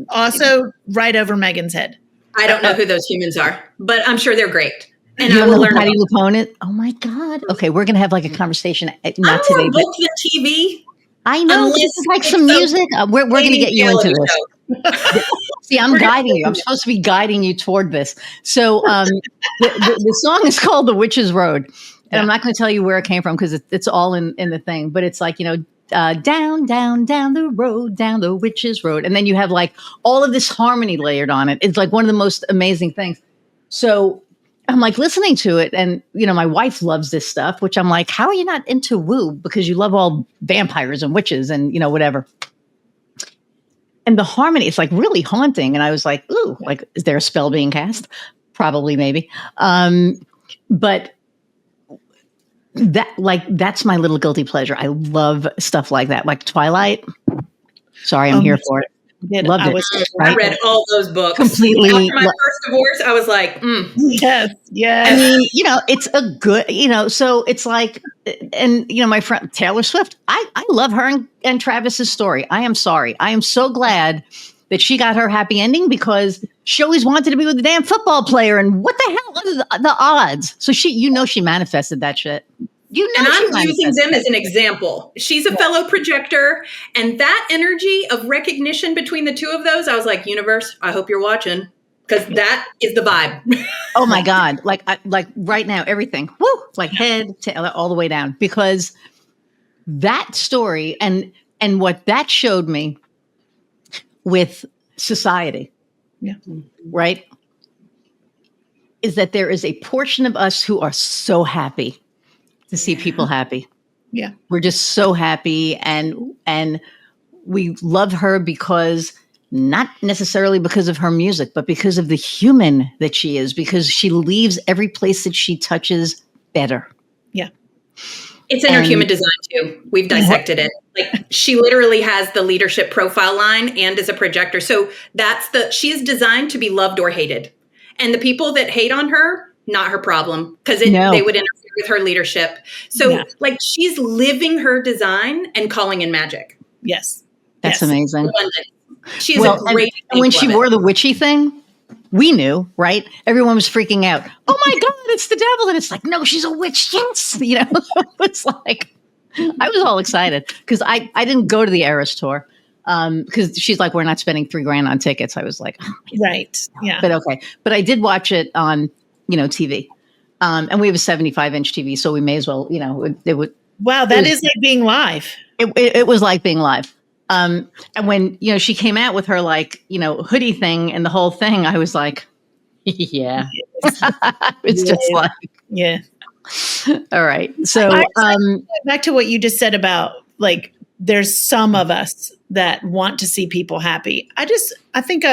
Speaker 2: also right over Megan's head.
Speaker 3: I don't know who those humans are, but I'm sure they're great. And
Speaker 1: I
Speaker 3: will learn
Speaker 1: Patti LuPone is. Oh my God. Okay, we're gonna have like a conversation. Not today,
Speaker 3: but the TV.
Speaker 1: I know. This is like some music. We're gonna get you into this. See, I'm guiding you. I'm supposed to be guiding you toward this. So the song is called "The Witch's Road," and I'm not going to tell you where it came from because it's all in the thing. But it's like, down the road, down the witch's road, and then you have like all of this harmony layered on it. It's like one of the most amazing things. So I'm like listening to it, and my wife loves this stuff, which I'm like, how are you not into woo? Because you love all vampires and witches and whatever. And the harmony, it's like really haunting. And I was like, ooh, like, is there a spell being cast? Probably, maybe. But that's my little guilty pleasure. I love stuff like that, like Twilight. Sorry, I'm here for it. Loved it.
Speaker 3: I read all those books
Speaker 1: completely.
Speaker 3: After my first divorce, I was like,
Speaker 2: yes.
Speaker 1: I mean, it's a good, so it's like, and my friend Taylor Swift, I love her and Travis's story. I am sorry. I am so glad that she got her happy ending because she always wanted to be with a damn football player. And what the hell are the odds? So she manifested that shit.
Speaker 3: And I'm using them as an example. She's a fellow projector. And that energy of recognition between the two of those, I was like, universe, I hope you're watching. Because that is the vibe.
Speaker 1: Oh my God. Like right now, everything. Woo! Like head to all the way down. Because that story and what that showed me with society.
Speaker 2: Yeah.
Speaker 1: Right? Is that there is a portion of us who are so happy to see people happy.
Speaker 2: Yeah.
Speaker 1: We're just so happy and we love her because not necessarily because of her music, but because of the human that she is, because she leaves every place that she touches better.
Speaker 2: Yeah.
Speaker 3: It's in her human design too. We've dissected it. Like she literally has the leadership profile line and is a projector. So she is designed to be loved or hated. And the people that hate on her, not her problem because they would interfere with her leadership. So like she's living her design and calling in magic.
Speaker 2: Yes.
Speaker 1: That's amazing.
Speaker 3: She is a great.
Speaker 1: And when she wore the witchy thing, we knew, right? Everyone was freaking out. Oh my God, it's the devil. And it's like, no, she's a witch. Yes. It's like, I was all excited because I didn't go to the Eras tour because she's like, we're not spending $3,000 on tickets. I was like, oh,
Speaker 2: Right. Yeah.
Speaker 1: but okay. But I did watch it on, TV. And we have a 75-inch TV, so we may as well, it would.
Speaker 2: Wow. That is like being live.
Speaker 1: It was like being live. And when, she came out with her hoodie thing and the whole thing, I was like, yeah, it's just like,
Speaker 2: yeah.
Speaker 1: All right. So
Speaker 2: back to what you just said about like, there's some of us that want to see people happy. I think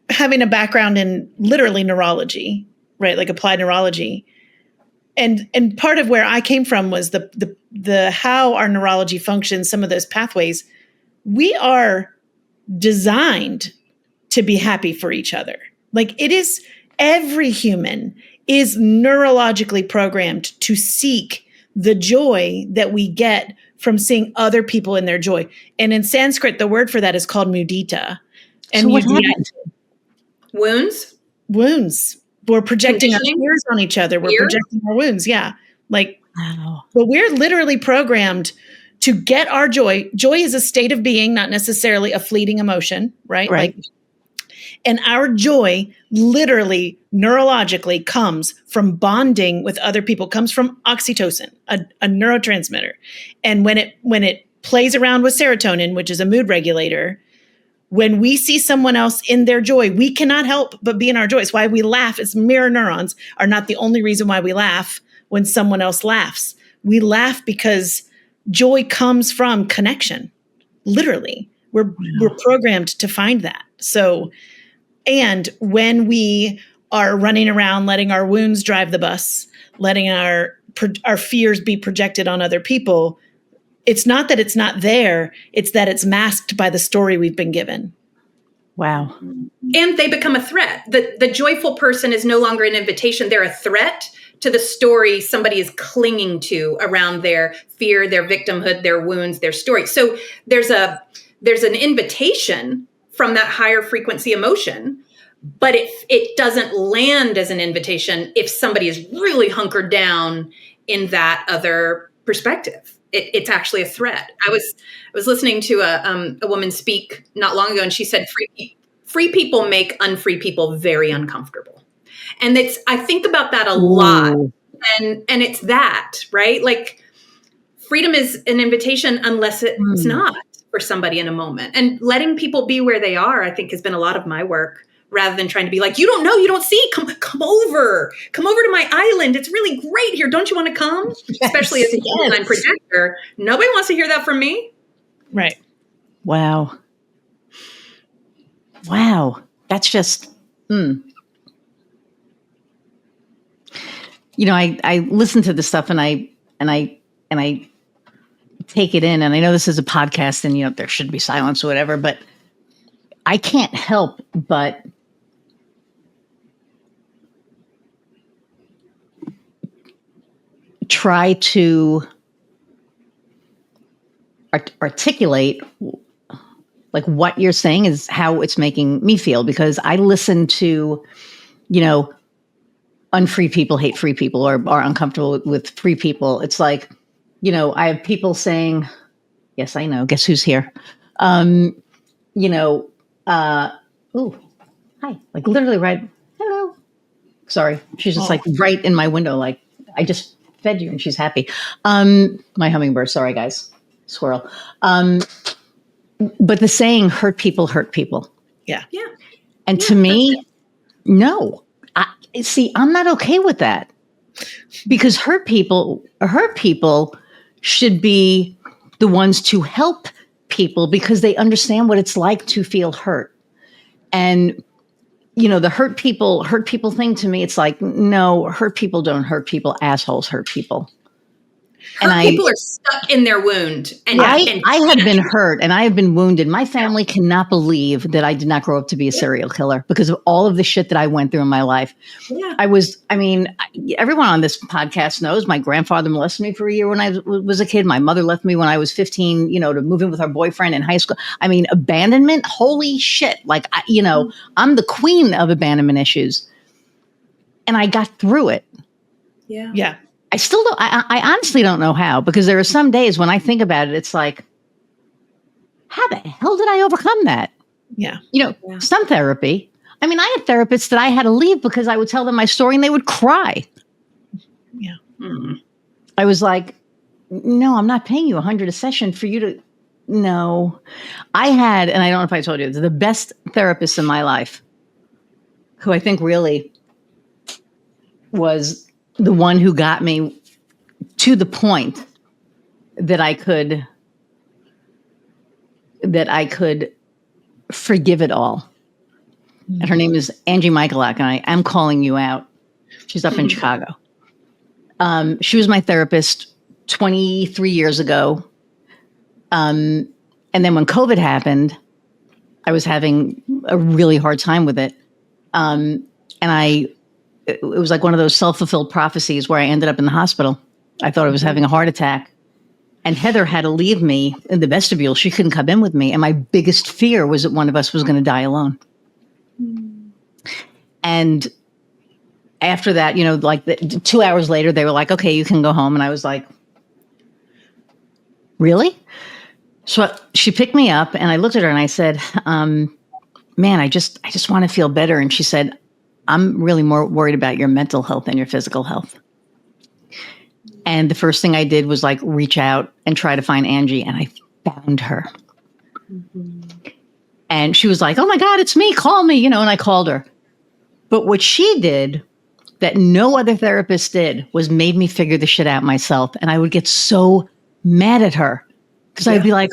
Speaker 2: having a background in literally neurology, right? Like applied neurology. And part of where I came from was the how our neurology functions, some of those pathways. We are designed to be happy for each other. Like it is, every human is neurologically programmed to seek the joy that we get from seeing other people in their joy. And in Sanskrit, the word for that is called mudita. And
Speaker 1: so what happened?
Speaker 3: Wounds.
Speaker 2: We're projecting our fears on each other. We're projecting our wounds. Yeah. Like,
Speaker 1: wow.
Speaker 2: But we're literally programmed to get our joy. Joy is a state of being, not necessarily a fleeting emotion, right?
Speaker 1: Right.
Speaker 2: And our joy literally neurologically comes from bonding with other people, comes from oxytocin, a neurotransmitter. And when it plays around with serotonin, which is a mood regulator, when we see someone else in their joy, we cannot help but be in our joy. It's why we laugh. It's mirror neurons are not the only reason why we laugh when someone else laughs. We laugh because joy comes from connection. Literally, we're programmed to find that. So, and when we are running around letting our wounds drive the bus, letting our fears be projected on other people, it's not that it's not there, it's that it's masked by the story we've been given.
Speaker 1: Wow.
Speaker 3: And they become a threat. The joyful person is no longer an invitation. They're a threat to the story somebody is clinging to around their fear, their victimhood, their wounds, their story. So there's an invitation from that higher frequency emotion, but it doesn't land as an invitation if somebody is really hunkered down in that other perspective. It's actually a threat. I was listening to a woman speak not long ago, and she said, free people make unfree people very uncomfortable. And I think about that a lot. And it's that, right? Like freedom is an invitation unless it's not for somebody in a moment. And letting people be where they are, I think, has been a lot of my work, rather than trying to be like, you don't know, you don't see, come over to my island. It's really great here. Don't you want to come? Yes, especially as a human projector. Nobody wants to hear that from me.
Speaker 2: Right.
Speaker 1: Wow. That's just, I listen to this stuff and I take it in, and I know this is a podcast and, there should be silence or whatever, but I can't help but try to articulate like what you're saying is how it's making me feel, because I listen to, unfree people hate free people or are uncomfortable with free people. It's like, I have people saying, yes, I know, guess who's here? Hi, like literally right. Hello. Sorry. She's just like right in my window. Like I just fed you and she's happy. My hummingbird. Sorry, guys. Squirrel. But the saying, hurt people hurt people.
Speaker 2: Yeah.
Speaker 3: Yeah.
Speaker 1: And to me, no. I'm not okay with that, because hurt people should be the ones to help people because they understand what it's like to feel hurt. And, the hurt people thing, to me, it's like, no, hurt people don't hurt people. Assholes hurt people.
Speaker 3: Hurt people are stuck in their wound. And
Speaker 1: I have been hurt and I have been wounded. My family cannot believe that I did not grow up to be a serial killer because of all of the shit that I went through in my life.
Speaker 3: Yeah.
Speaker 1: Everyone on this podcast knows my grandfather molested me for a year when I was a kid. My mother left me when I was 15, to move in with her boyfriend in high school. I mean, abandonment, holy shit. Like, I'm the queen of abandonment issues. And I got through it.
Speaker 3: Yeah.
Speaker 2: Yeah.
Speaker 1: I still don't, I honestly don't know how, because there are some days when I think about it, it's like, how the hell did I overcome that?
Speaker 2: Yeah.
Speaker 1: Some therapy. I mean, I had therapists that I had to leave because I would tell them my story and they would cry.
Speaker 2: Yeah.
Speaker 3: Mm-hmm.
Speaker 1: I was like, no, I'm not paying you $100 a session for you to, no. I had, and I don't know if I told you, the best therapist in my life, who I think really was the one who got me to the point that I could forgive it all. Mm-hmm. And her name is Angie Michalak, and I am calling you out. She's up in Chicago. She was my therapist 23 years ago. And then when COVID happened, I was having a really hard time with it. And it was like one of those self-fulfilled prophecies where I ended up in the hospital. I thought I was having a heart attack. And Heather had to leave me in the vestibule. She couldn't come in with me. And my biggest fear was that one of us was going to die alone. Mm. And after that, 2 hours later, they were like, okay, you can go home. And I was like, really? So she picked me up and I looked at her and I said, man, I just want to feel better. And she said, I'm really more worried about your mental health than your physical health. And the first thing I did was reach out and try to find Angie, and I found her. Mm-hmm. And she was like, oh my God, it's me, call me, and I called her. But what she did that no other therapist did was made me figure the shit out myself. And I would get so mad at her because I'd be like,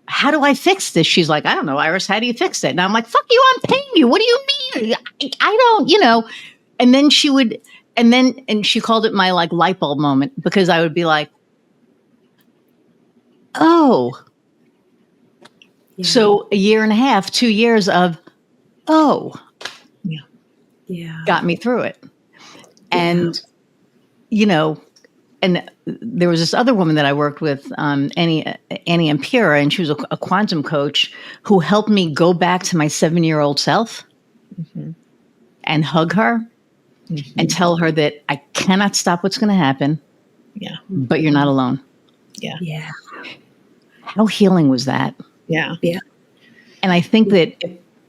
Speaker 1: how do I fix this? She's like, I don't know, Iris, how do you fix it? And I'm like, fuck you, I'm paying you. What do you mean? I don't, And then she would, and she called it my light bulb moment, because I would be like, oh, yeah. So a year and a half, 2 years of, got me through it. And, and there was this other woman that I worked with, Annie Ampira, and she was a quantum coach who helped me go back to my 7-year-old self and hug her and tell her that I cannot stop what's going to happen, but you're not alone.
Speaker 2: Yeah.
Speaker 3: Yeah.
Speaker 1: How healing was that?
Speaker 2: Yeah.
Speaker 3: Yeah.
Speaker 1: And I think that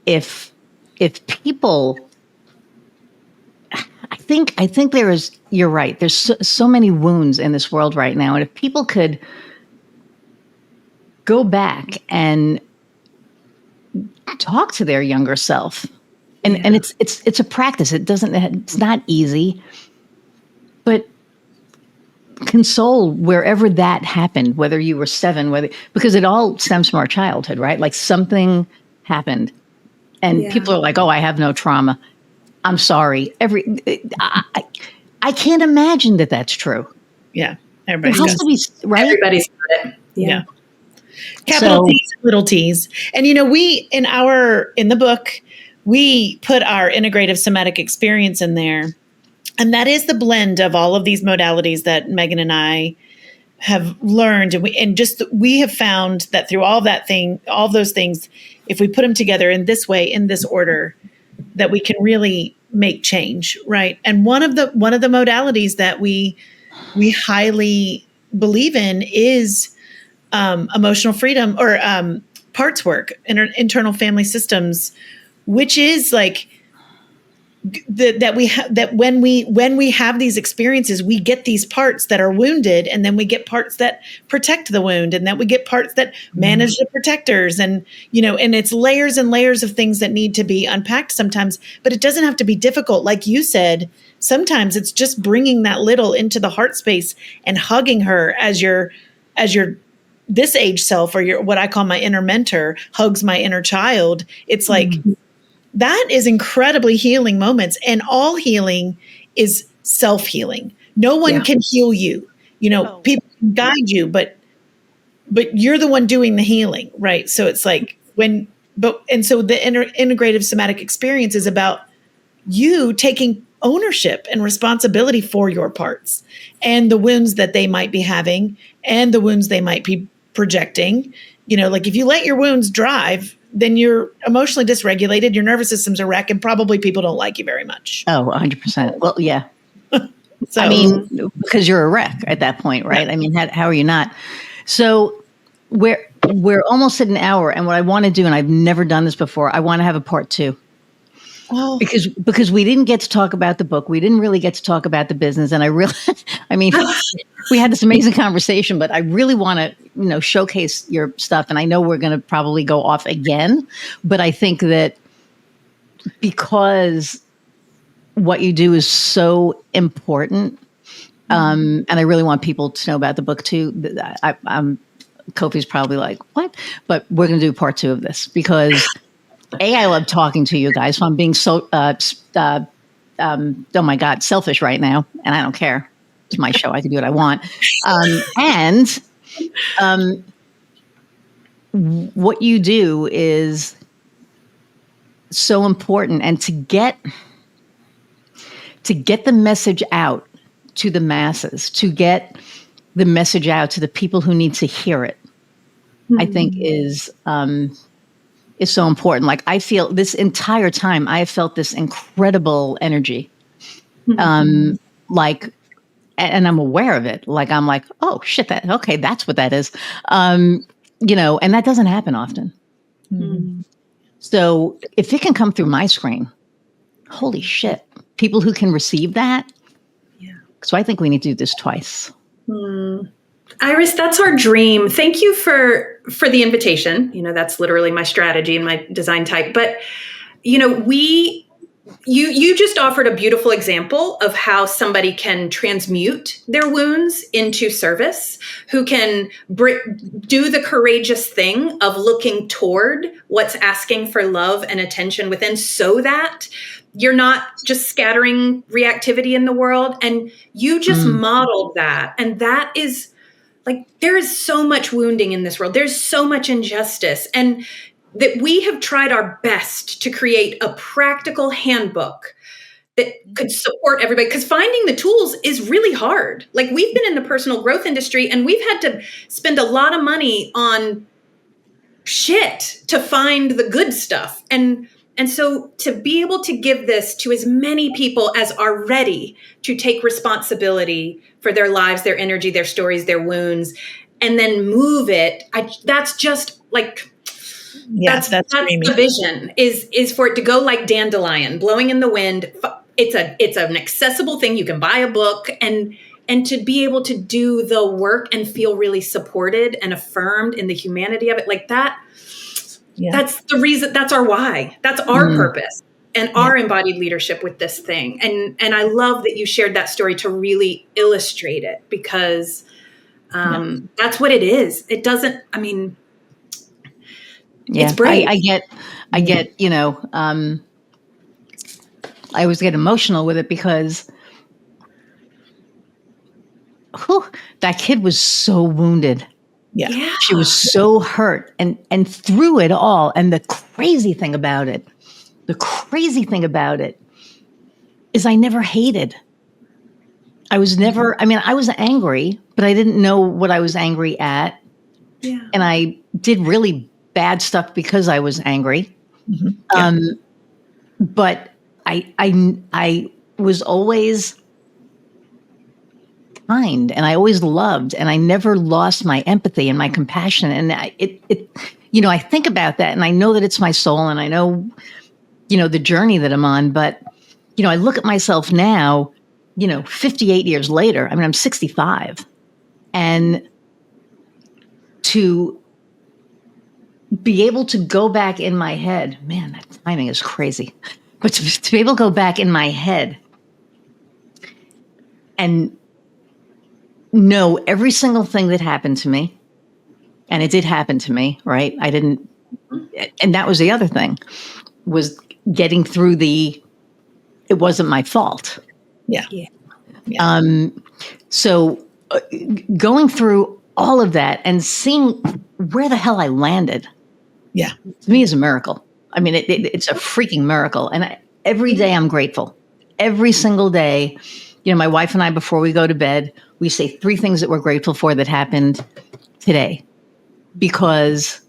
Speaker 1: if people, I think there is, you're right. There's so many wounds in this world right now. And if people could go back and talk to their younger self, and it's a practice. It's not easy, but console wherever that happened, whether you were 7, because it all stems from our childhood, right? Something happened and people are like, oh, I have no trauma. I'm sorry. I can't imagine that that's true.
Speaker 2: Yeah.
Speaker 1: Everybody has to be, right?
Speaker 3: Everybody's got it.
Speaker 2: Yeah. Capital T's, little T's. And, we, in the book, we put our integrative somatic experience in there. And that is the blend of all of these modalities that Meghan and I have learned. And we have found that through all of those things, if we put them together in this way, in this order, that we can really make change, right? And one of the modalities that we highly believe in is emotional freedom, or parts work, internal family systems, which is that when we have these experiences, we get these parts that are wounded, and then we get parts that protect the wound, and then we get parts that manage the protectors, and and it's layers and layers of things that need to be unpacked sometimes. But it doesn't have to be difficult, like you said. Sometimes it's just bringing that little into the heart space and hugging her as your this age self, or your, what I call my inner mentor, hugs my inner child. It's that is incredibly healing moments, and all healing is self-healing. No one can heal you. people can guide you, but you're the one doing the healing, right? So it's like so the integrative somatic experience is about you taking ownership and responsibility for your parts and the wounds that they might be having and the wounds they might be projecting. Like if you let your wounds drive, then you're emotionally dysregulated, your nervous system's a wreck, and probably people don't like you very much.
Speaker 1: Oh, 100%. Well, yeah.
Speaker 2: So,
Speaker 1: I mean, because you're a wreck at that point, right?
Speaker 2: Yeah.
Speaker 1: I mean, how are you not? So we're almost at an hour, and what I want to do, and I've never done this before, I want to have a part 2.
Speaker 2: Oh.
Speaker 1: Because we didn't get to talk about the book. We didn't really get to talk about the business. And I mean, we had this amazing conversation, but I really want to, showcase your stuff. And I know we're going to probably go off again, but I think that because what you do is so important, and I really want people to know about the book too. Kofi's probably like, what? But we're going to do part 2 of this because I love talking to you guys. So I'm being so, oh my God, selfish right now. And I don't care. It's my show. I can do what I want. What you do is so important. And to get the message out to the masses, to get the message out to the people who need to hear it, I think is so important. Like I feel this entire time, I have felt this incredible energy. Like, and I'm aware of it. Like, I'm like, oh shit, okay, that's what that is. And that doesn't happen often. So if it can come through my screen, holy shit, people who can receive that.
Speaker 2: Yeah.
Speaker 1: So I think we need to do this twice.
Speaker 3: Iris, that's our dream. Thank you for the invitation. That's literally my strategy and my design type. But, you just offered a beautiful example of how somebody can transmute their wounds into service, who can do the courageous thing of looking toward what's asking for love and attention within, so that you're not just scattering reactivity in the world. And you just modeled that. And that is like, there is so much wounding in this world. There's so much injustice. And that we have tried our best to create a practical handbook that could support everybody. Because finding the tools is really hard. Like, we've been in the personal growth industry and we've had to spend a lot of money on shit to find the good stuff. And so to be able to give this to as many people as are ready to take responsibility for their lives, their energy, their stories, their wounds, and then move it, that's just like, that's the vision is for it to go like dandelion blowing in the wind. It's an accessible thing. You can buy a book and to be able to do the work and feel really supported and affirmed in the humanity of it, like that. Yeah. That's the reason. That's our why. That's our purpose and our embodied leadership with this thing. And I love that you shared that story to really illustrate it, because that's what it is. It doesn't, I mean, it's brave.
Speaker 1: I get, I always get emotional with it because that kid was so wounded.
Speaker 2: Yeah.
Speaker 1: She was so hurt and through it all. And the crazy thing about it is I never hated. I was angry, but I didn't know what I was angry at.
Speaker 2: Yeah.
Speaker 1: And I did really bad stuff because I was angry. But I was always kind, and I always loved, and I never lost my empathy and my compassion. And I think about that, and I know that it's my soul, and I know, the journey that I'm on. But, I look at myself now, 58 years later. I mean, I'm 65, and to be able to go back in my head, man, that timing is crazy. But to be able to go back in my head and know every single thing that happened to me, and it did happen to me, right? And that was the other thing, was getting through it wasn't my fault.
Speaker 2: Yeah.
Speaker 1: So going through all of that and seeing where the hell I landed,
Speaker 2: Yeah.
Speaker 1: to me is a miracle. I mean, it's a freaking miracle. And every day I'm grateful. Every single day, my wife and I, before we go to bed, we say 3 things that we're grateful for that happened today, because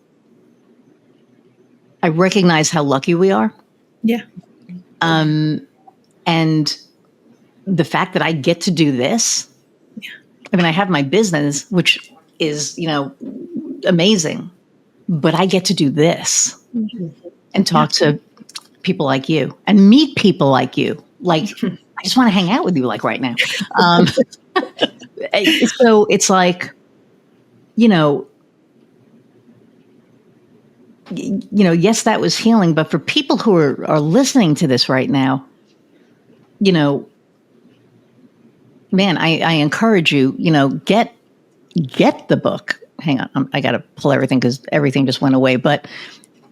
Speaker 1: I recognize how lucky we are.
Speaker 2: Yeah.
Speaker 1: And the fact that I get to do this, I mean, I have my business, which is, amazing, but I get to do this and talk to people like you and meet people like you. Like, I just want to hang out with you like right now. So it's like, yes, that was healing, but for people who are listening to this right now, man, I encourage you, get the book. Hang on, I got to pull everything because everything just went away. But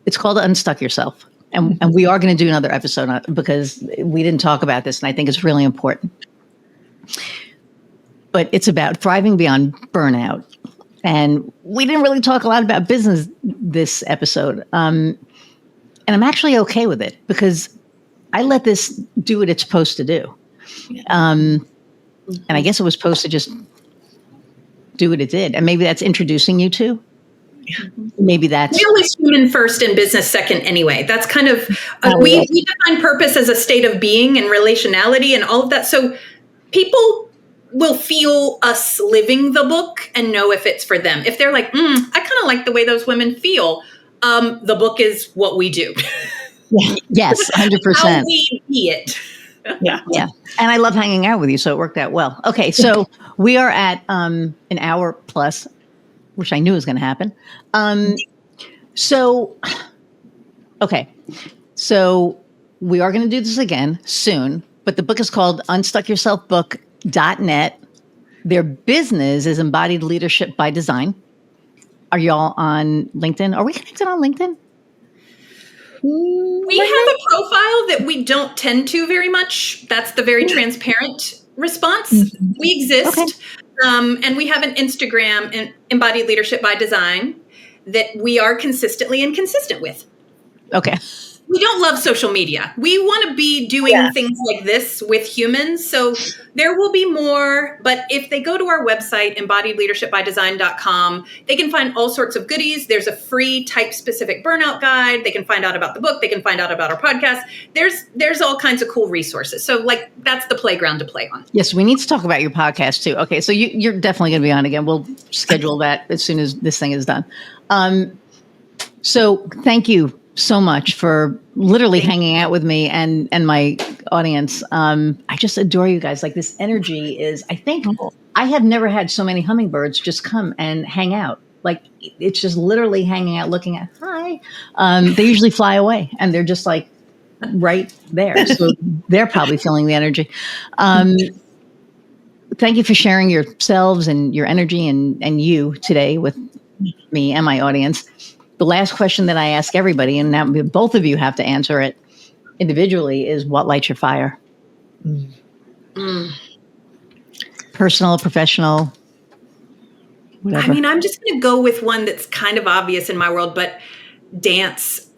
Speaker 1: it's called Unstuck Yourself, and we are going to do another episode on it because we didn't talk about this, and I think it's really important. But it's about thriving beyond burnout, and we didn't really talk a lot about business this episode. And I'm actually okay with it because I let this do what it's supposed to do. And I guess it was supposed to just do what it did. And maybe that's introducing you to. Maybe that's...
Speaker 3: We always human first and business second anyway. That's kind of... we define purpose as a state of being and relationality and all of that. So people will feel us living the book and know if it's for them. If they're like, I kind of like the way those women feel, the book is what we do.
Speaker 1: Yes, 100%.
Speaker 3: How we be it.
Speaker 2: Yeah.
Speaker 1: And I love hanging out with you, so it worked out well. Okay, so we are at an hour plus, which I knew was going to happen. So we are going to do this again soon, but the book is called UnstuckYourselfBook.net. Their business is Embodied Leadership by Design. Are y'all on LinkedIn? Are we connected on LinkedIn?
Speaker 3: We have a profile that we don't tend to very much. That's the very transparent response. We exist. Okay. And we have an Instagram, Embodied Leadership by Design, that we are consistently inconsistent with.
Speaker 1: Okay.
Speaker 3: We don't love social media. We want to be doing things like this with humans. So there will be more. But if they go to our website, embodiedleadershipbydesign.com, they can find all sorts of goodies. There's a free type-specific burnout guide. They can find out about the book. They can find out about our podcast. There's all kinds of cool resources. So that's the playground to play on.
Speaker 1: Yes, we need to talk about your podcast too. Okay, so you're definitely going to be on again. We'll schedule that as soon as this thing is done. So thank you so much for literally hanging out with me and my audience. I just adore you guys. Like, this energy is, I think I have never had so many hummingbirds just come and hang out. Like, it's just literally hanging out, looking at, hi. They usually fly away and they're just like right there. So they're probably feeling the energy. Thank you for sharing yourselves and your energy and you today with me and my audience. The last question that I ask everybody, and now both of you have to answer it individually, is what lights your fire? Personal, professional, whatever.
Speaker 3: I mean, I'm just going to go with one that's kind of obvious in my world, but dance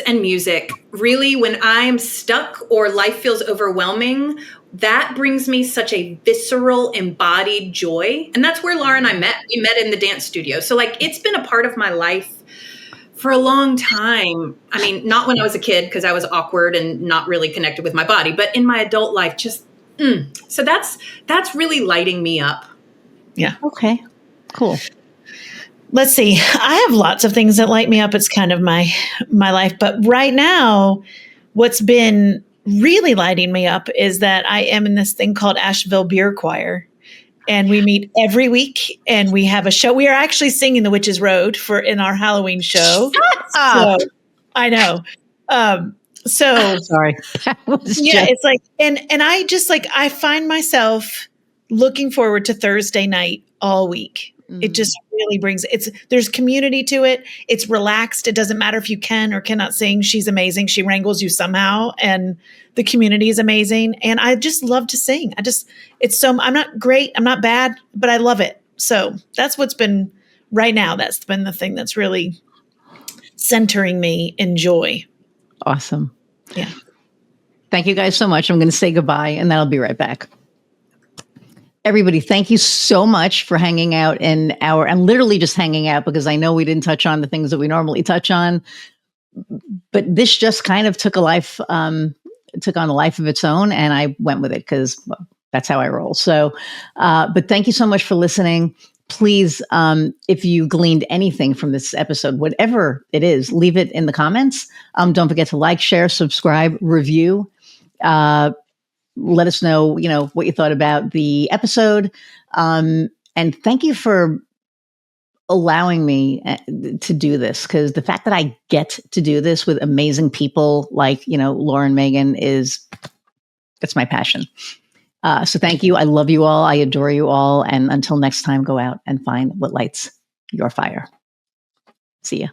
Speaker 3: and music. Really, when I'm stuck or life feels overwhelming, that brings me such a visceral, embodied joy. And that's where Laura and I met. We met in the dance studio. So it's been a part of my life for a long time. I mean, not when I was a kid because I was awkward and not really connected with my body, but in my adult life, just, so that's really lighting me up.
Speaker 2: Yeah.
Speaker 1: Okay, cool.
Speaker 2: Let's see. I have lots of things that light me up. It's kind of my life, but right now, what's been really lighting me up is that I am in this thing called Asheville Beer Choir. And we meet every week and we have a show. We are actually singing The Witch's Road in our Halloween show. So, I know.
Speaker 1: Sorry.
Speaker 2: It's like, and I just I find myself looking forward to Thursday night all week. It just really brings there's community to it. It's relaxed. It doesn't matter if you can or cannot sing. She's amazing. She wrangles you somehow, and the community is amazing. And I just love to sing. I'm not great. I'm not bad, but I love it. So that's what's been right now. That's been the thing that's really centering me in joy.
Speaker 1: Awesome.
Speaker 2: Yeah.
Speaker 1: Thank you guys so much. I'm going to say goodbye, and then I'll be right back. Everybody, thank you so much for hanging out and literally just hanging out, because I know we didn't touch on the things that we normally touch on, but this just kind of took on a life of its own, and I went with it because that's how I roll. So, but thank you so much for listening. Please, if you gleaned anything from this episode, whatever it is, leave it in the comments. Don't forget to like, share, subscribe, review. Let us know, what you thought about the episode. And thank you for allowing me to do this, because the fact that I get to do this with amazing people like, Lauren Meghan that's my passion. So thank you. I love you all. I adore you all. And until next time, go out and find what lights your fire. See ya.